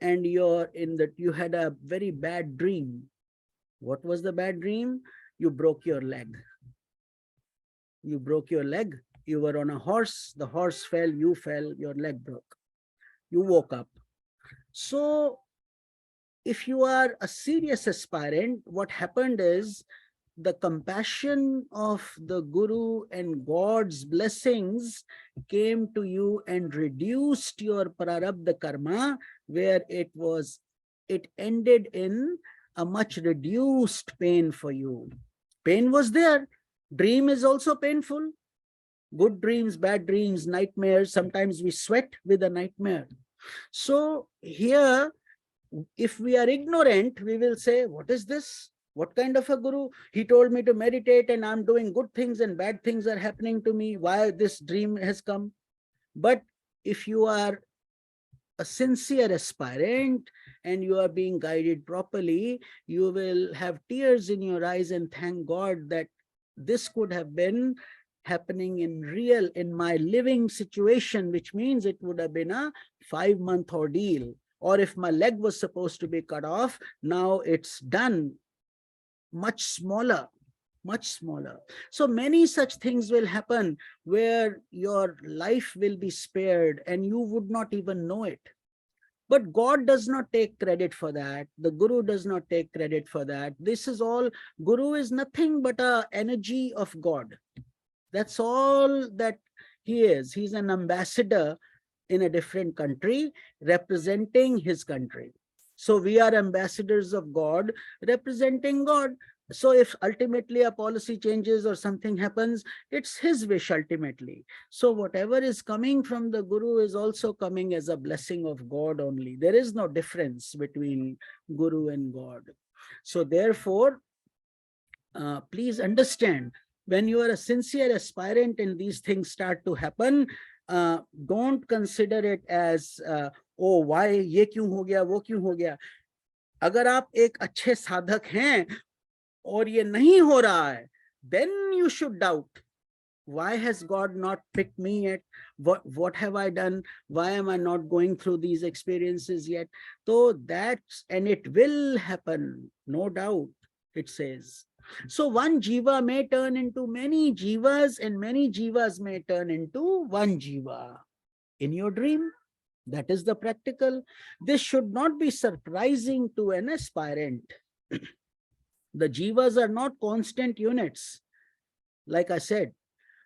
and you had a very bad dream. What was the bad dream? You broke your leg. You broke your leg. You were on a horse. The horse fell. You fell. Your leg broke. You woke up. So if you are a serious aspirant, what happened is the compassion of the Guru and God's blessings came to you and reduced your prarabdha karma, where it ended in a much reduced pain for you. Pain was there. Dream is also painful. Good dreams, bad dreams, nightmares. Sometimes we sweat with a nightmare. So here, if we are ignorant, we will say, what is this? What kind of a guru? He told me to meditate and I'm doing good things and bad things are happening to me. Why this dream has come? But if you are a sincere aspirant and you are being guided properly, you will have tears in your eyes and thank God that this could have been happening in my living situation, which means it would have been a 5-month ordeal. Or if my leg was supposed to be cut off, now it's done. Much smaller, much smaller. So many such things will happen where your life will be spared and you would not even know it. But God does not take credit for that. The Guru does not take credit for that. This is all, Guru is nothing but an energy of God. That's all that he is. He's an ambassador in a different country representing his country. So we are ambassadors of God representing God. So if ultimately a policy changes or something happens, it's his wish ultimately. So whatever is coming from the Guru is also coming as a blessing of God only. There is no difference between Guru and God. So therefore, please understand, when you are a sincere aspirant and these things start to happen, don't consider it as oh, why ye kyun ho gaya, wo kyun ho gaya. अगर आप एक अच्छे साधक हैं और ये नहीं हो रहा है, then you should doubt. Why has God not picked me yet? What have I done? Why am I not going through these experiences yet? So that's, and it will happen, no doubt, it says. So one jiva may turn into many jivas and many jivas may turn into one jiva. In your dream, that is the practical. This should not be surprising to an aspirant. The jivas are not constant units. Like I said,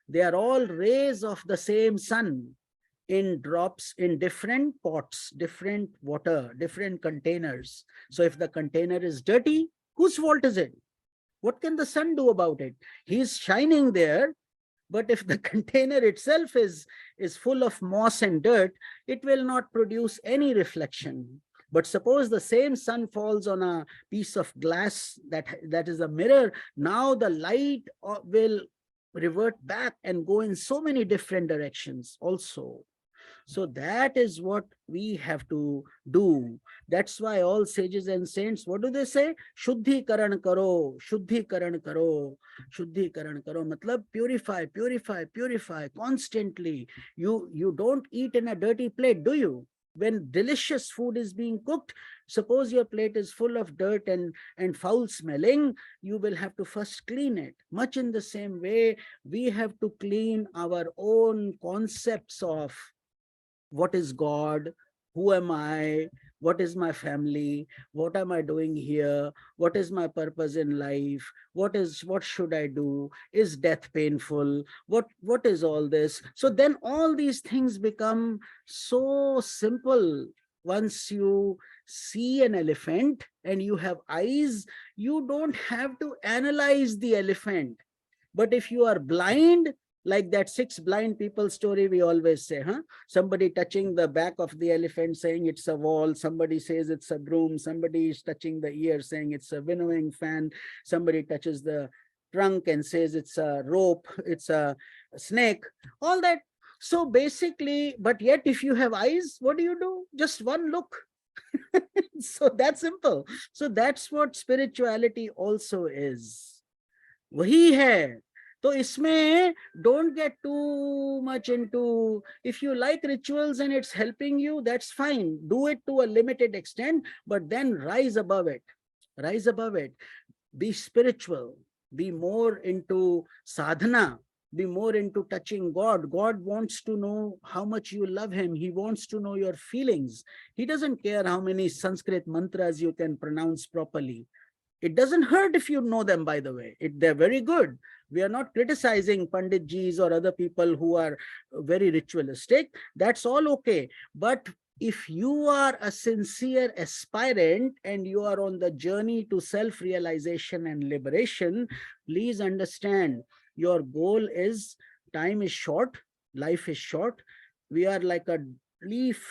they are all rays of the same sun in drops in different pots, different water, different containers. So if the container is dirty, whose fault is it? What can the sun do about it? He's shining there, but if the container itself is full of moss and dirt, it will not produce any reflection. But suppose the same sun falls on a piece of glass that is a mirror, now the light will revert back and go in so many different directions also. So that is what we have to do. That's why all sages and saints, what do they say? Shuddhikaran karo, shuddhikaran karo, shuddhikaran karo. Matlab purify, purify, purify constantly. You don't eat in a dirty plate, do you? when delicious food is being cooked, suppose your plate is full of dirt and foul smelling, you will have to first clean it. Much in the same way, we have to clean our own concepts of what is God, who am I, what is my family, what am I doing here, what is my purpose in life, what should I do, is death painful, what is all this. So then all these things become so simple. Once you see an elephant and you have eyes, you don't have to analyze the elephant. But if you are blind, like that six blind people story we always say, somebody touching the back of the elephant saying it's a wall, somebody says it's a broom, somebody is touching the ear saying it's a winnowing fan, somebody touches the trunk and says it's a rope, it's a snake, all that. So basically, but yet if you have eyes, what do? Just one look. So that's simple. So that's what spirituality also is. वही है. तो इसमें don't get too much into, if you like rituals and it's helping you, that's fine, do it to a limited extent, but then rise above it. Rise above it. Be spiritual, be more into sadhana, be more into touching God. God wants to know how much you love him. He wants to know your feelings. He doesn't care how many Sanskrit mantras you can pronounce properly. It doesn't hurt if you know them, by the way. They're very good. We are not criticizing Panditjis or other people who are very ritualistic. That's all okay. But if you are a sincere aspirant and you are on the journey to self-realization and liberation, please understand your goal is, time is short, life is short. We are like a leaf,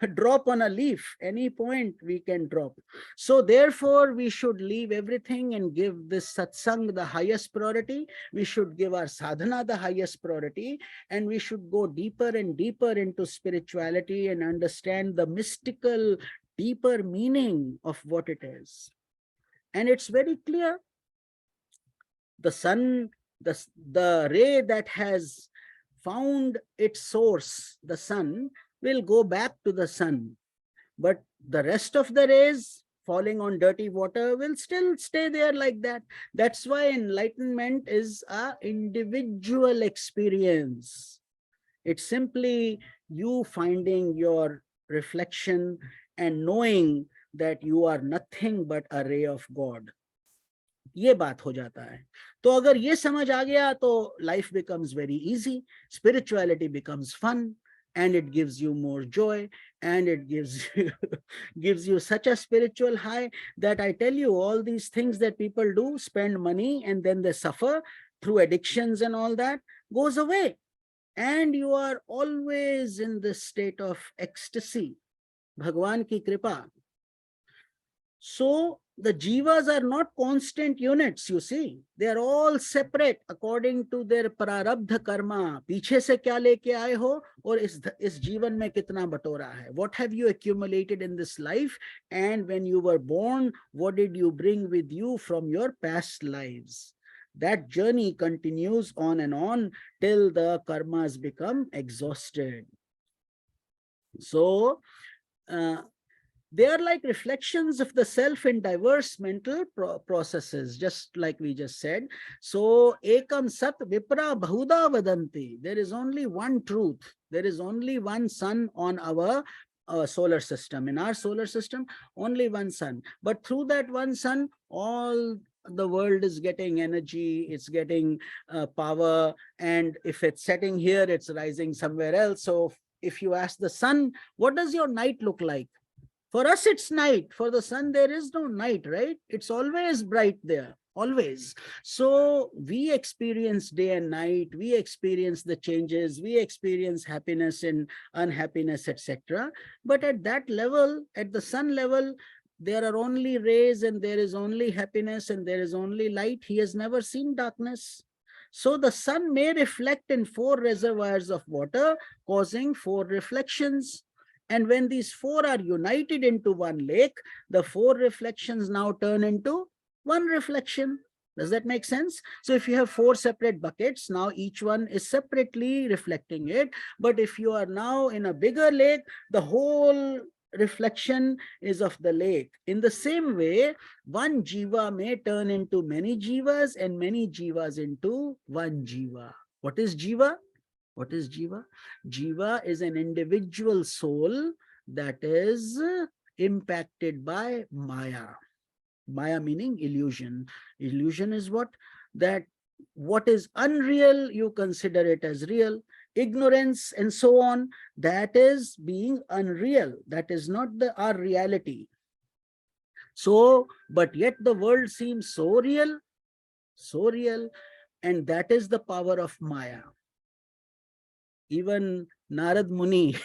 a drop on a leaf, any point we can drop. So therefore we should leave everything and give this satsang the highest priority. We should give our sadhana the highest priority, and we should go deeper and deeper into spirituality and understand the mystical, deeper meaning of what it is. And it's very clear. The sun, the ray that has found its source, the sun, will go back to the sun, but the rest of the rays falling on dirty water will still stay there like that. That's why enlightenment is an individual experience. It's simply you finding your reflection and knowing that you are nothing but a ray of God. ये बात हो जाता है. तो अगर ये समझ आ गया तो life becomes very easy, spirituality becomes fun, and it gives you more joy, and it gives you such a spiritual high that I tell you, all these things that people do, spend money and then they suffer through addictions and all that, goes away, and you are always in this state of ecstasy. Bhagwan ki kripa. So the jivas are not constant units, you see. They are all separate according to their prarabdha karma. पीछे से क्या लेके आए हो और इस जीवन में कितना बटोरा है. What have you accumulated in this life? And when you were born, what did you bring with you from your past lives? That journey continues on and on till the karmas become exhausted. So, they are like reflections of the self in diverse mental processes, just like we just said. So, ekam sat vipra bahuda vadanti. There is only one truth. There is only one sun on our solar system. In our solar system, only one sun. But through that one sun, all the world is getting energy, it's getting power. And if it's setting here, it's rising somewhere else. So, if you ask the sun, what does your night look like? For us, it's night. For the sun, there is no night, right? It's always bright there, always. So we experience day and night. We experience the changes. We experience happiness and unhappiness, etc. But at that level, at the sun level, there are only rays and there is only happiness and there is only light. He has never seen darkness. So the sun may reflect in 4 reservoirs of water, causing 4 reflections. And when these 4 are united into one lake, the 4 reflections now turn into one reflection. Does that make sense? So if you have 4 separate buckets, now each one is separately reflecting it. But if you are now in a bigger lake, the whole reflection is of the lake. In the same way, one jiva may turn into many jivas and many jivas into one jiva. What is jiva? What is jiva? Jiva is an individual soul that is impacted by Maya. Maya meaning illusion. Illusion is what? That what is unreal, you consider it as real. Ignorance and so on, that is being unreal. That is not our reality. So, but yet the world seems so real, and that is the power of Maya. Even Narad Muni,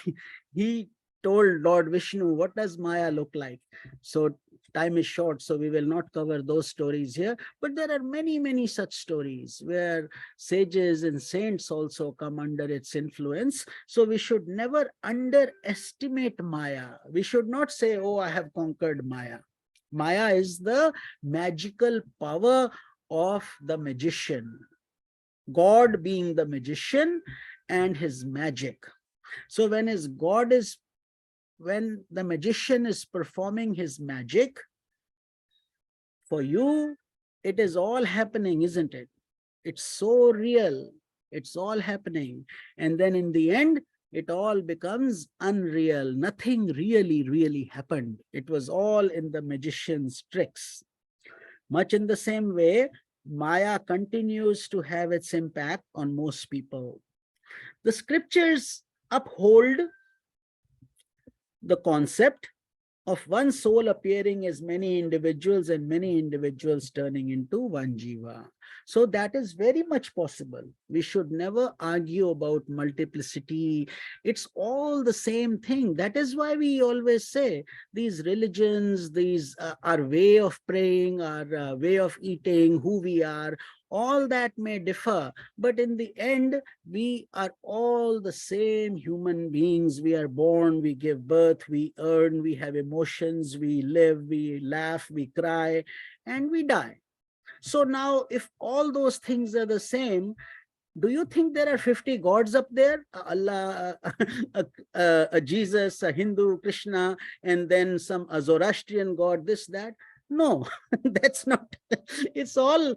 he told Lord Vishnu, what does Maya look like? So time is short, so we will not cover those stories here. But there are many, many such stories where sages and saints also come under its influence. So we should never underestimate Maya. We should not say, oh, I have conquered Maya. Maya is the magical power of the magician. God being the magician and his magic. So when the magician is performing his magic, for you, it is all happening, isn't it? It's so real. It's all happening. And then in the end, it all becomes unreal. Nothing really happened. It was all in the magician's tricks. Much in the same way, Maya continues to have its impact on most people. The scriptures uphold the concept of one soul appearing as many individuals and many individuals turning into one jiva. So that is very much possible. We should never argue about multiplicity. It's all the same thing. That is why we always say these religions, these our way of praying, our way of eating, who we are, all that may differ, but in the end, we are all the same human beings. We are born, we give birth, we earn, we have emotions, we live, we laugh, we cry, and we die. So now, if all those things are the same, do you think there are 50 gods up there? Allah, a Jesus, a Hindu, Krishna, and then some Zoroastrian god, this, that? No, that's not. It's all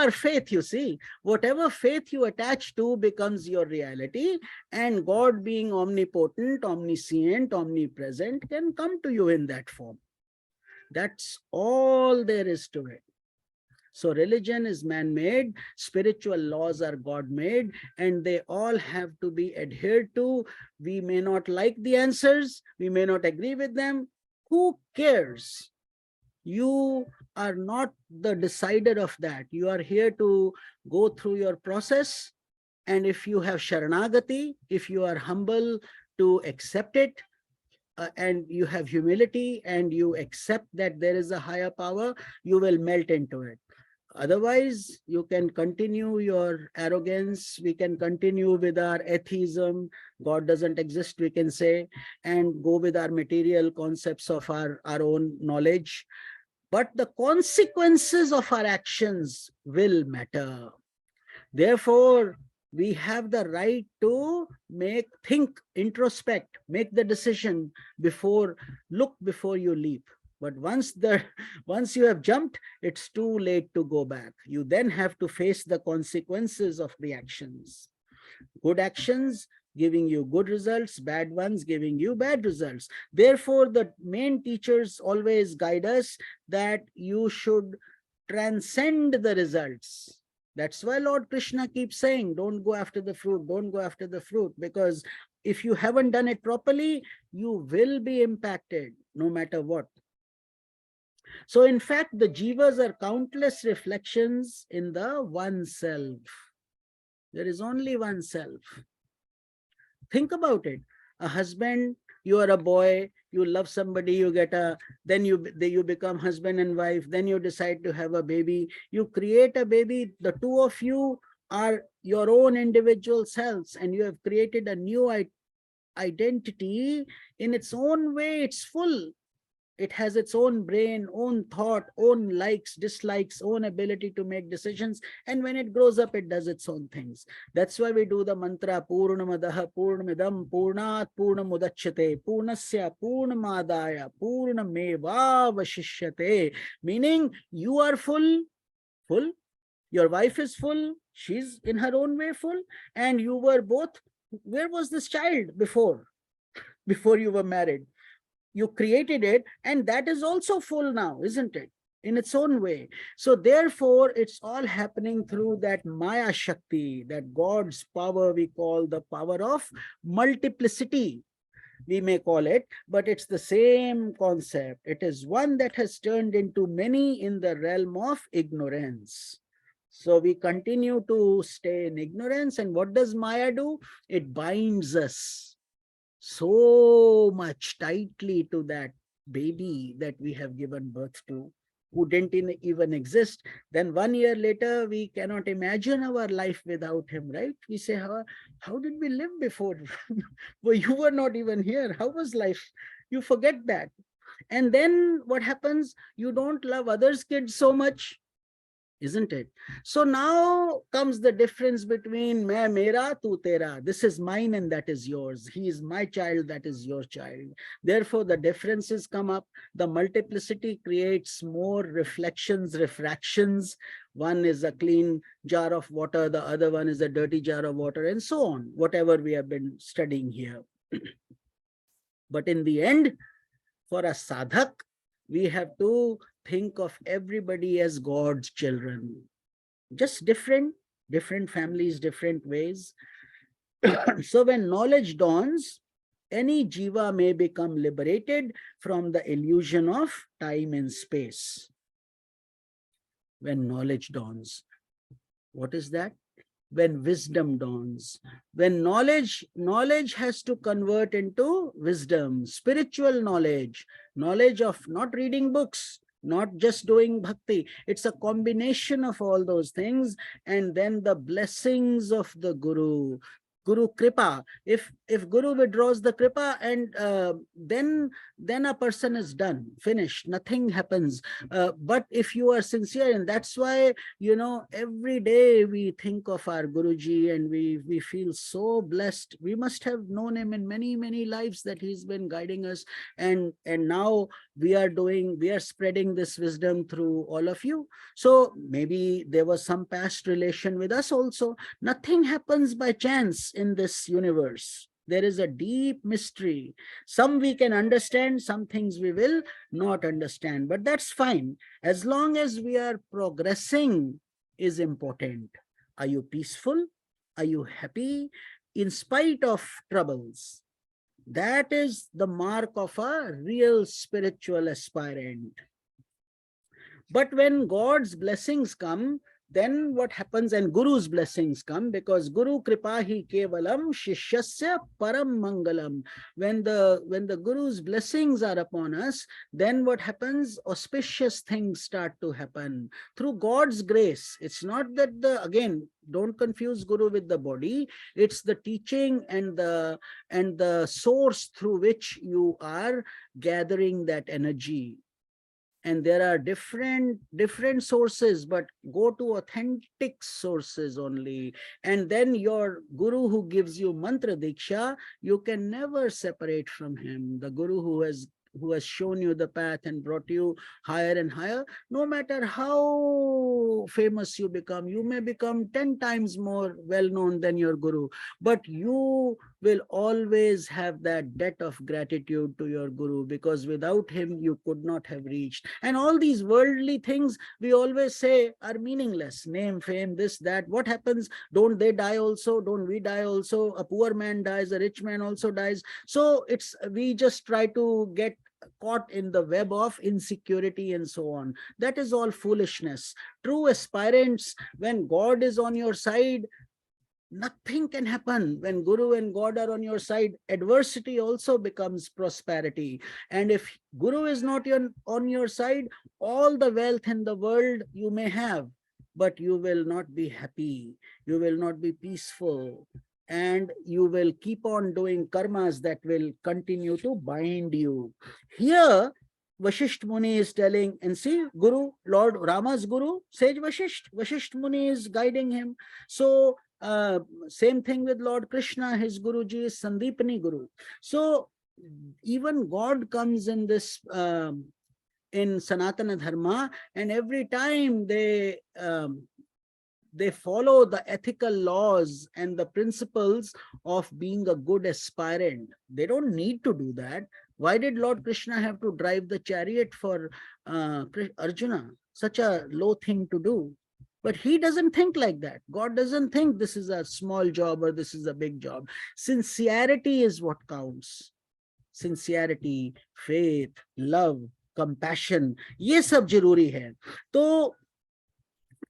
our faith, you see. Whatever faith you attach to becomes your reality, and God being omnipotent, omniscient, omnipresent can come to you in that form. That's all there is to it. So religion is man-made, spiritual laws are God-made, and they all have to be adhered to. We may not like the answers, we may not agree with them. Who cares? You are not the decider of that. You are here to go through your process, and if you have Sharanagati, if you are humble to accept it, and you have humility and you accept that there is a higher power, you will melt into it. Otherwise, you can continue your arrogance. We can continue with our atheism. God doesn't exist, we can say, and go with our material concepts of our own knowledge. But the consequences of our actions will matter. Therefore, we have the right to think, introspect, make the decision look before you leap. But once you have jumped, it's too late to go back. You then have to face the consequences of the actions. Good actions giving you good results, bad ones giving you bad results. Therefore, the main teachers always guide us that you should transcend the results. That's why Lord Krishna keeps saying, don't go after the fruit, don't go after the fruit, because if you haven't done it properly, you will be impacted no matter what. So in fact, the jivas are countless reflections in the one self. There is only one self. Think about it. A husband, you are a boy, you love somebody, you get then you become husband and wife, then you decide to have a baby, you create a baby, the two of you are your own individual selves, and you have created a new identity in its own way. It's full. It has its own brain, own thought, own likes, dislikes, own ability to make decisions. And when it grows up, it does its own things. That's why we do the mantra Purnamadaha Purnamidam Purnat Purnamudachyate Purnasya Purnamadaya Purnameva Vashishyate. Meaning you are full, your wife is full, she's in her own way full, and you were both. Where was this child before you were married? You created it, and that is also full now, isn't it, in its own way? So therefore it's all happening through that Maya Shakti, that God's power. We call the power of multiplicity, we may call it, but it's the same concept. It is one that has turned into many in the realm of ignorance. So we continue to stay in ignorance, and what does Maya do? It binds us so much tightly to that baby that we have given birth to, who didn't even exist. Then 1 year later, we cannot imagine our life without him, right? We say, how did we live before? Well, you were not even here. How was life? You forget that. And then what happens? You don't love others' kids so much, isn't it? So now comes the difference between main mera tu tera. This is mine and that is yours. He is my child, that is your child. Therefore the differences come up. The multiplicity creates more reflections, refractions. One is a clean jar of water, the other one is a dirty jar of water, and so on, whatever we have been studying here. But in the end, for a sadhak, we have to think of everybody as God's children. Just different families, different ways. So when knowledge dawns, any jiva may become liberated from the illusion of time and space. When knowledge dawns, what is that? When wisdom dawns, when knowledge has to convert into wisdom, spiritual knowledge, knowledge of not reading books, not just doing bhakti. It's a combination of all those things. And then the blessings of the Guru Kripa. If Guru withdraws the Kripa, and then a person is done, finished, nothing happens. But if you are sincere, and that's why, every day we think of our Guruji, and we feel so blessed. We must have known him in many lives, that he's been guiding us, and now we are spreading this wisdom through all of you. So maybe there was some past relation with us also. Nothing happens by chance in this universe. There is a deep mystery. Some we can understand, some things we will not understand, but that's fine. As long as we are progressing is important. Are you peaceful? Are you happy in spite of troubles? That is the mark of a real spiritual aspirant. But when God's blessings come, then what happens? And Guru's blessings come, because Guru Kripa hi kevalam shishyasya param mangalam. When the Guru's blessings are upon us, then what happens? Auspicious things start to happen through God's grace. It's not that again, don't confuse Guru with the body. It's the teaching and the source through which you are gathering that energy. And there are different sources, but go to authentic sources only. And then your Guru who gives you mantra diksha, you can never separate from him. The Guru who has shown you the path and brought you higher and higher. No matter how famous you become, you may become 10 times more well known than your Guru, but you will always have that debt of gratitude to your Guru, because without him you could not have reached. And all these worldly things we always say are meaningless. Name, fame, this, that. What happens? Don't they die also? Don't we die also? A poor man dies, a rich man also dies. So we just try to get caught in the web of insecurity and so on. That is all foolishness. True aspirants, when God is on your side, nothing can happen. When Guru and God are on your side, adversity also becomes prosperity. And if Guru is not on your side, all the wealth in the world you may have, but you will not be happy. You will not be peaceful. And you will keep on doing karmas that will continue to bind you. Here, Vashistha Muni is telling, and see, Guru, Lord Rama's Guru, Sage Vashistha. Vashistha Muni is guiding him. So, same thing with Lord Krishna, his Guruji is Sandipani Guru. So, even God comes in this, in Sanatana Dharma, and every time they follow the ethical laws and the principles of being a good aspirant. They don't need to do that. Why did Lord Krishna have to drive the chariot for Arjuna? Such a low thing to do. But he doesn't think like that. God doesn't think this is a small job or this is a big job. Sincerity is what counts. Sincerity, faith, love, compassion, ये सब जरूरी है. तो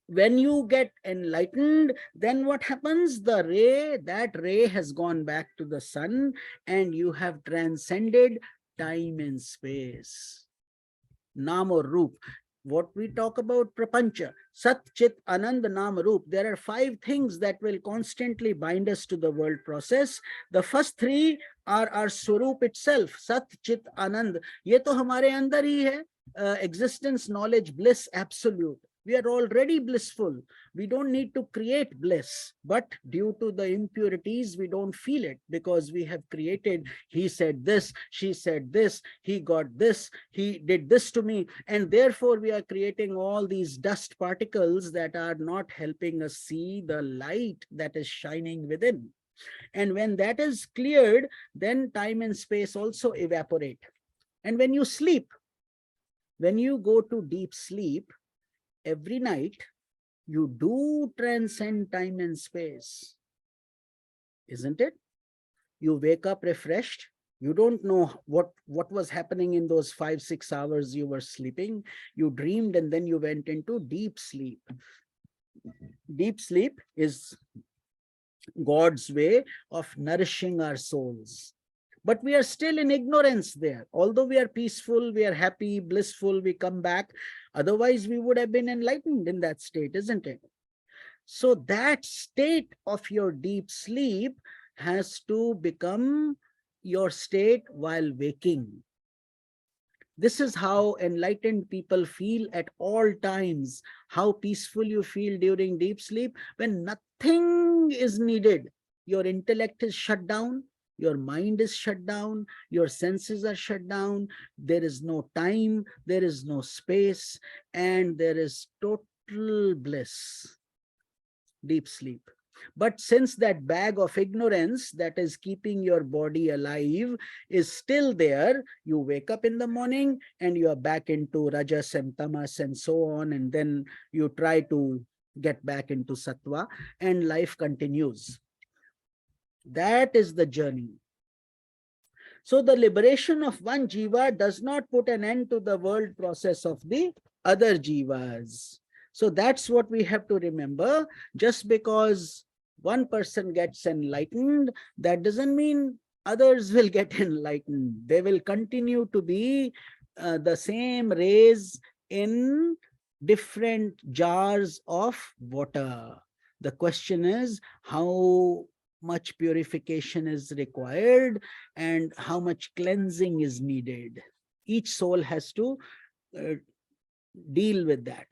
when you get enlightened, then what happens? The ray, that ray has gone back to the sun, and you have transcended time and space. Naam or Roop. What we talk about Prapancha, Sat, Chit, Anand, Naam, Roop. There are 5 things that will constantly bind us to the world process. The first 3 are our Swarup itself, Sat, Chit, Anand. Ye to hamare andar hi hai. Existence, knowledge, bliss, absolute. We are already blissful. We don't need to create bliss, but due to the impurities, we don't feel it because we have created, he said this, she said this, he got this, he did this to me. And therefore we are creating all these dust particles that are not helping us see the light that is shining within. And when that is cleared, then time and space also evaporate. And when you sleep, when you go to deep sleep, every night, you do transcend time and space, isn't it? You wake up refreshed. You don't know what was happening in those 5-6 hours you were sleeping. You dreamed and then you went into deep sleep. Deep sleep is God's way of nourishing our souls. But we are still in ignorance there. Although we are peaceful, we are happy, blissful, we come back. Otherwise, we would have been enlightened in that state, isn't it? So that state of your deep sleep has to become your state while waking. This is how enlightened people feel at all times. How peaceful you feel during deep sleep when nothing is needed. Your intellect is shut down. Your mind is shut down, your senses are shut down, there is no time, there is no space, and there is total bliss, deep sleep. But since that bag of ignorance that is keeping your body alive is still there, you wake up in the morning and you are back into Rajas and Tamas and so on, and then you try to get back into Sattva and life continues. That is the journey. So the liberation of one jiva does not put an end to the world process of the other jivas. So that's what we have to remember. Just because one person gets enlightened, that doesn't mean others will get enlightened. They will continue to be the same rays in different jars of water. The question is how much purification is required and how much cleansing is needed. Each soul has to deal with that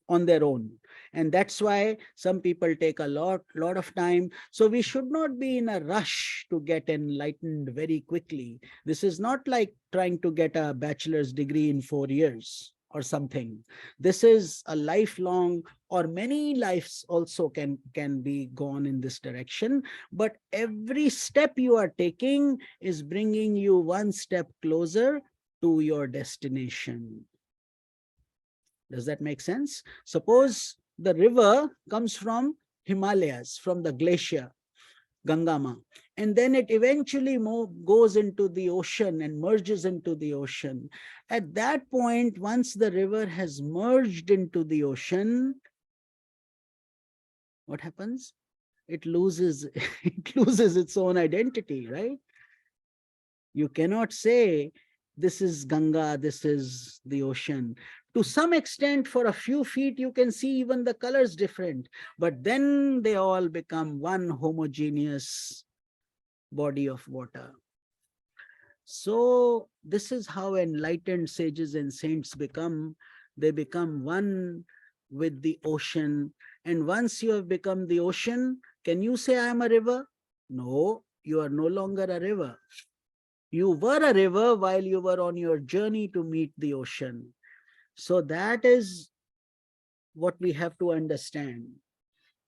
on their own. And that's why some people take a lot of time. So we should not be in a rush to get enlightened very quickly. This is not like trying to get a bachelor's degree in 4 years or something. This is a lifelong, or many lives also can be gone in this direction. But every step you are taking is bringing you one step closer to your destination. Does that make sense? Suppose the river comes from Himalayas, from the glacier, Gangama, and then it eventually goes into the ocean and merges into the ocean. At that point, once the river has merged into the ocean, what happens? It loses its own identity, right? You cannot say this is Ganga, this is the ocean. To some extent, for a few feet, you can see even the colors different, but then they all become one homogeneous body of water. So this is how enlightened sages and saints become. They become one with the ocean. And once you have become the ocean, can you say I am a river? No, you are no longer a river. You were a river while you were on your journey to meet the ocean. So that is what we have to understand.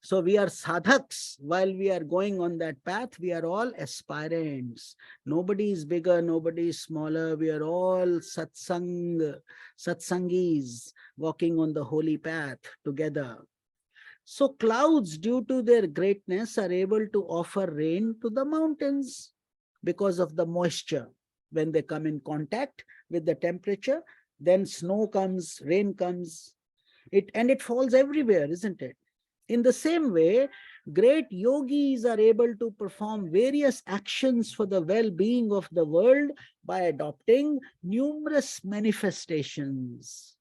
So we are sadhaks while we are going on that path. We are all aspirants. Nobody is bigger, nobody is smaller. We are all satsangis walking on the holy path together. So clouds, due to their greatness, are able to offer rain to the mountains because of the moisture. When they come in contact with the temperature, then snow comes, rain comes, and it falls everywhere, isn't it? In the same way, great yogis are able to perform various actions for the well-being of the world by adopting numerous manifestations.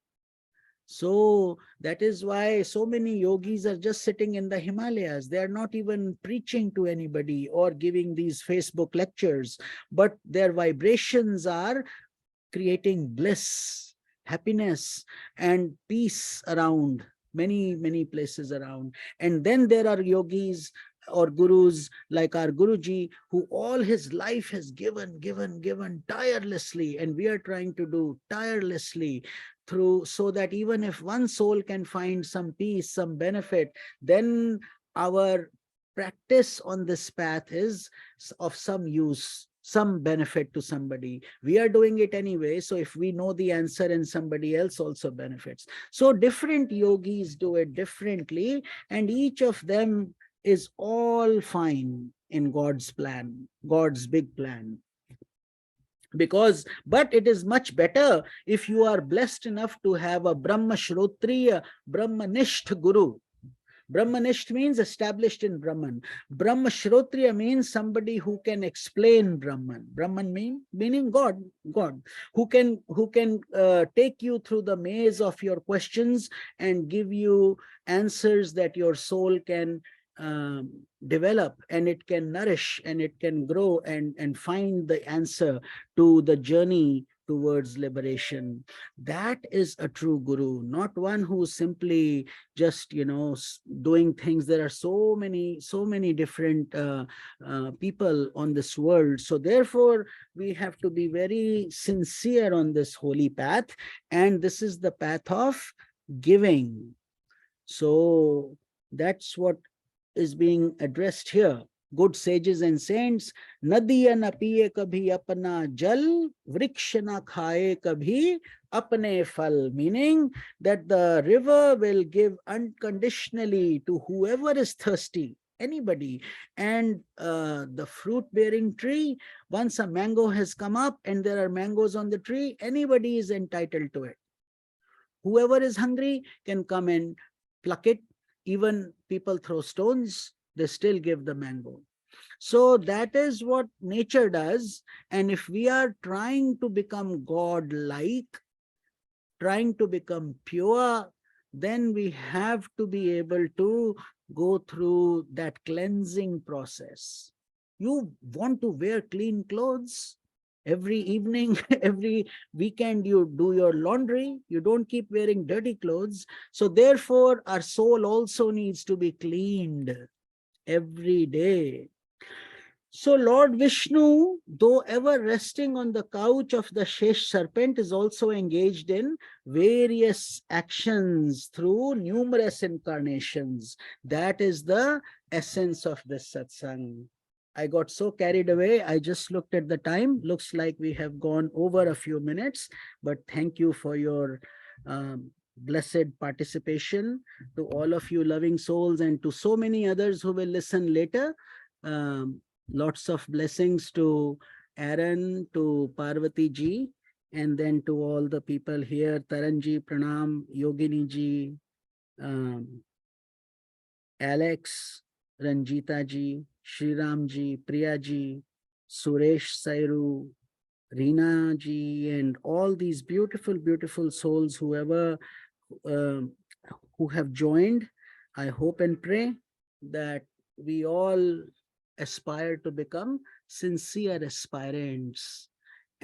So that is why so many yogis are just sitting in the Himalayas. They are not even preaching to anybody or giving these Facebook lectures, but their vibrations are creating bliss, happiness, and peace around many places around. And then there are yogis or gurus like our Guruji, who all his life has given tirelessly, and we are trying to do tirelessly through, so that even if one soul can find some peace, some benefit, then our practice on this path is of some use, some benefit to somebody. We are doing it anyway, so if we know the answer and somebody else also benefits. So different yogis do it differently, and each of them is all fine in God's plan, God's big plan. But it is much better if you are blessed enough to have a Brahma Shrotriya, Brahmanisht Guru. Brahmanisht means established in Brahman. Brahma Shrotriya means somebody who can explain Brahman. Brahman meaning God, who can take you through the maze of your questions and give you answers that your soul can develop, and it can nourish, and it can grow, and find the answer to the journey towards liberation. That is a true guru, not one who simply just doing things. There are so many different people on this world. So therefore we have to be very sincere on this holy path, and this is the path of giving. So that's what is being addressed here. Good sages and saints, nadiya na piye kabhi apna jal, vriksha na khaye kabhi apne phal, meaning that the river will give unconditionally to whoever is thirsty, anybody. And the fruit bearing tree, once a mango has come up and there are mangoes on the tree, anybody is entitled to it. Whoever is hungry can come and pluck it. Even people throw stones, they still give the mango. So that is what nature does. And if we are trying to become God-like, trying to become pure, then we have to be able to go through that cleansing process. You want to wear clean clothes? Every evening, every weekend, you do your laundry. You don't keep wearing dirty clothes. So therefore, our soul also needs to be cleaned every day. So Lord Vishnu, though ever resting on the couch of the Shesh serpent, is also engaged in various actions through numerous incarnations. That is the essence of this satsang. I got so carried away, I just looked at the time. Looks like we have gone over a few minutes, but thank you for your blessed participation, to all of you loving souls, and to so many others who will listen later. Lots of blessings to Aaron, to Parvati ji, and then to all the people here, Taranji, Pranam, Yogini ji, Alex, Ranjita ji, Shriram ji, Priya ji, Suresh Sairu, Reena ji, and all these beautiful souls, whoever who have joined. I hope and pray that we all aspire to become sincere aspirants,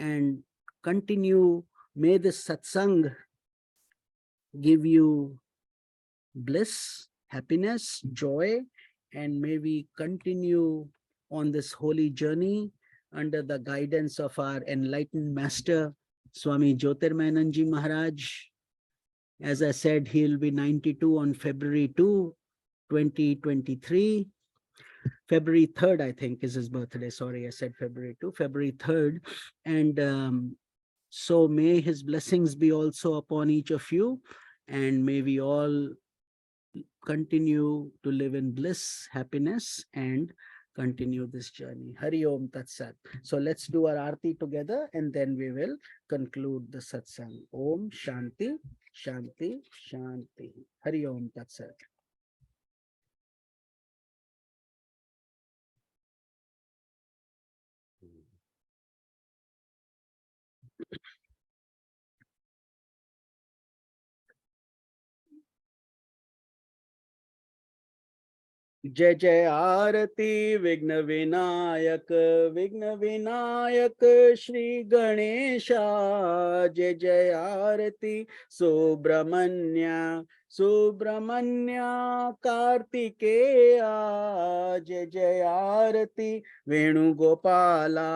and continue. May this satsang give you bliss, happiness, joy, and may we continue on this holy journey under the guidance of our enlightened master, Swami Jyotirmayananji Maharaj. As I said, he'll be 92 on February 2, 2023. February 3rd, I think, is his birthday. Sorry, I said February 2, February 3rd. And so may his blessings be also upon each of you, and may we all continue to live in bliss, happiness, and continue this journey. Hari Om Tat Sat. So let's do our arti together and then we will conclude the satsang. Om Shanti, Shanti, Shanti. Hari Om Tat Sat. जय जय आरती विघ्न विनायक, विघ्न विनायक श्री गणेशा। जय जय आरती सुब्रह्मण्य, सुब्रह्मण्य कार्तिकेया। जय जय आरती वेणुगोपाला,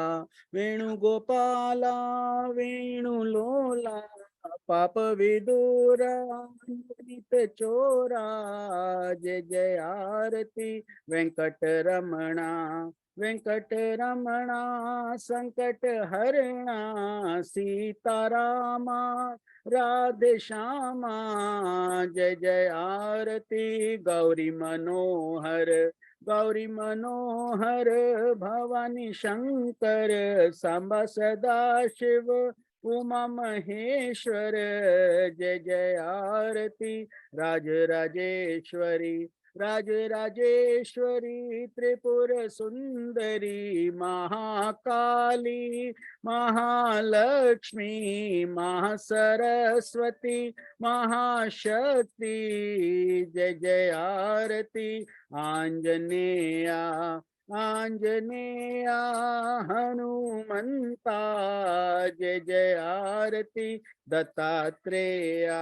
वेणुगोपाला वेणुलोला। पाप विदुरा चोरा। जय जय आरती वेंकटरमणा, वेंकटरमणा संकट हरणा। सीतारामा राधे श्यामा। जय जय आरती गौरी मनोहर, गौरी मनोहर भवानी शंकर। सांबा सदा शिव उमा महेश्वर। जय जय आरती राज राजेश्वरी, राज राजेश्वरी त्रिपुर सुंदरी। महाकाली, महालक्ष्मी, महासरस्वती, महाशक्ति। जय जय आरती आंजनेया, आंजनेया हनुमंता। जय जय आरती दत्तात्रेया,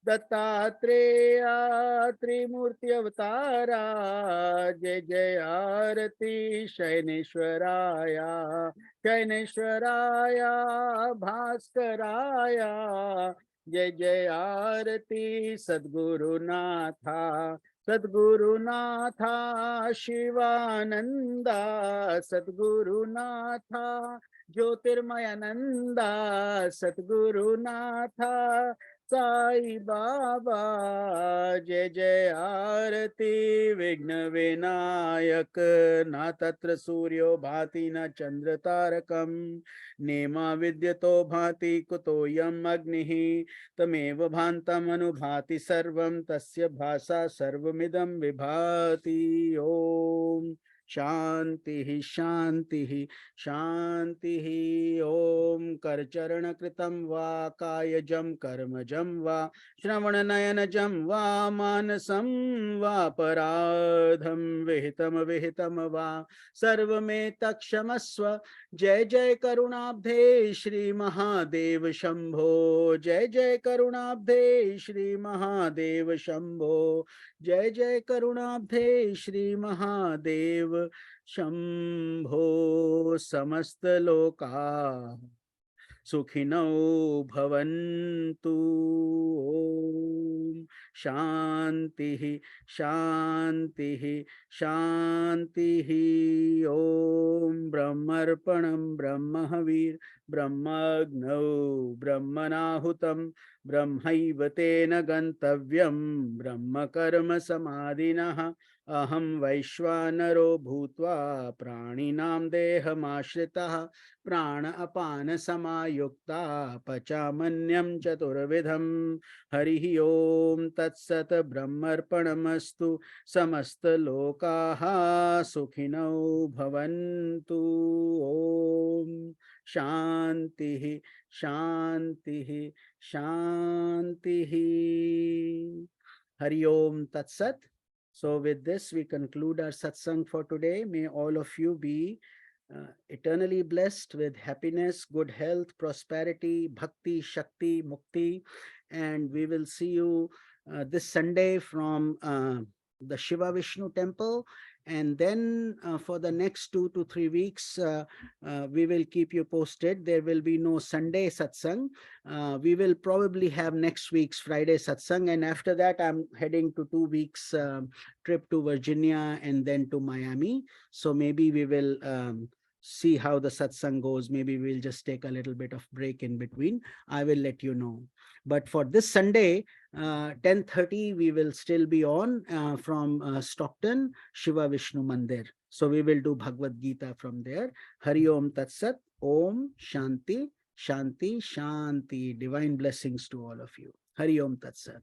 दत्तात्रेया त्रिमूर्ति अवतारा। जय जय आरती शैनेश्वराया, शैनेश्वराया भास्कराया। जय जय आरती सद्गुरुनाथा, सद्गुरुनाथा शिवानंदा। सद्गुरुनाथा ज्योतिर्मयानंदा। सद्गुरुनाथा साई बाबा। जय जय आरती विघ्न विनायक। न तत्र सूर्यो भाति न चंद्र तारकम। नेमा विद्यतो भाति कुतोऽयम् अग्निः। तमेव भान्तमनुभाति सर्वं तस्य भासा सर्वमिदं विभाति। ओम शांति शांति शांति। ओम करचरणकृतं वा कायजं कर्मजं वा श्रवणनयनजं वा मानसं वापराधं विहितं विहितं वा सर्वमेतत्क्षमस्व। जय जय करुणाब्धे श्री महादेव शंभो। जय जय करुणाब्धे श्री महादेव शंभो। जय जय करुणाब्धे श्री महादेव शंभो। समस्त लोका सुखिनो भवन्तु। ओम शांति शांति शांति। ओम ब्रह्मर्पणं ब्रह्महविर् ब्रह्मग्नौ ब्रह्मणाहुतं ब्रह्मैव तेन गन्तव्यं ब्रह्म कर्म समाधिनः। अहं वैश्वानरो भूत्वा प्राणिनां देहमाश्रितः प्राण अपान समायुक्ता पचामन्यं चतुर्विधं। हरिः ओम तत्सत् ब्रह्मर्पणमस्तु। समस्त लोकाः सुखिनो भवन्तु। ओम शांति शांति शांति। हरि ओम तत्सत्. So with this we conclude our satsang for today. May all of you be eternally blessed with happiness, good health, prosperity, bhakti, shakti, mukti. And we will see you this Sunday from the Shiva Vishnu temple. And then for the next 2 to 3 weeks, we will keep you posted. There will be no Sunday satsang. We will probably have next week's Friday satsang. And after that, I'm heading to 2 weeks trip to Virginia and then to Miami. So maybe we will see how the satsang goes. Maybe we'll just take a little bit of break in between. I will let you know. But for this Sunday, 10:30, we will still be on from Stockton, Shiva Vishnu Mandir. So we will do Bhagavad Gita from there. Hari Om Tat Sat, Om Shanti, Shanti, Shanti. Divine blessings to all of you. Hari Om Tat Sat.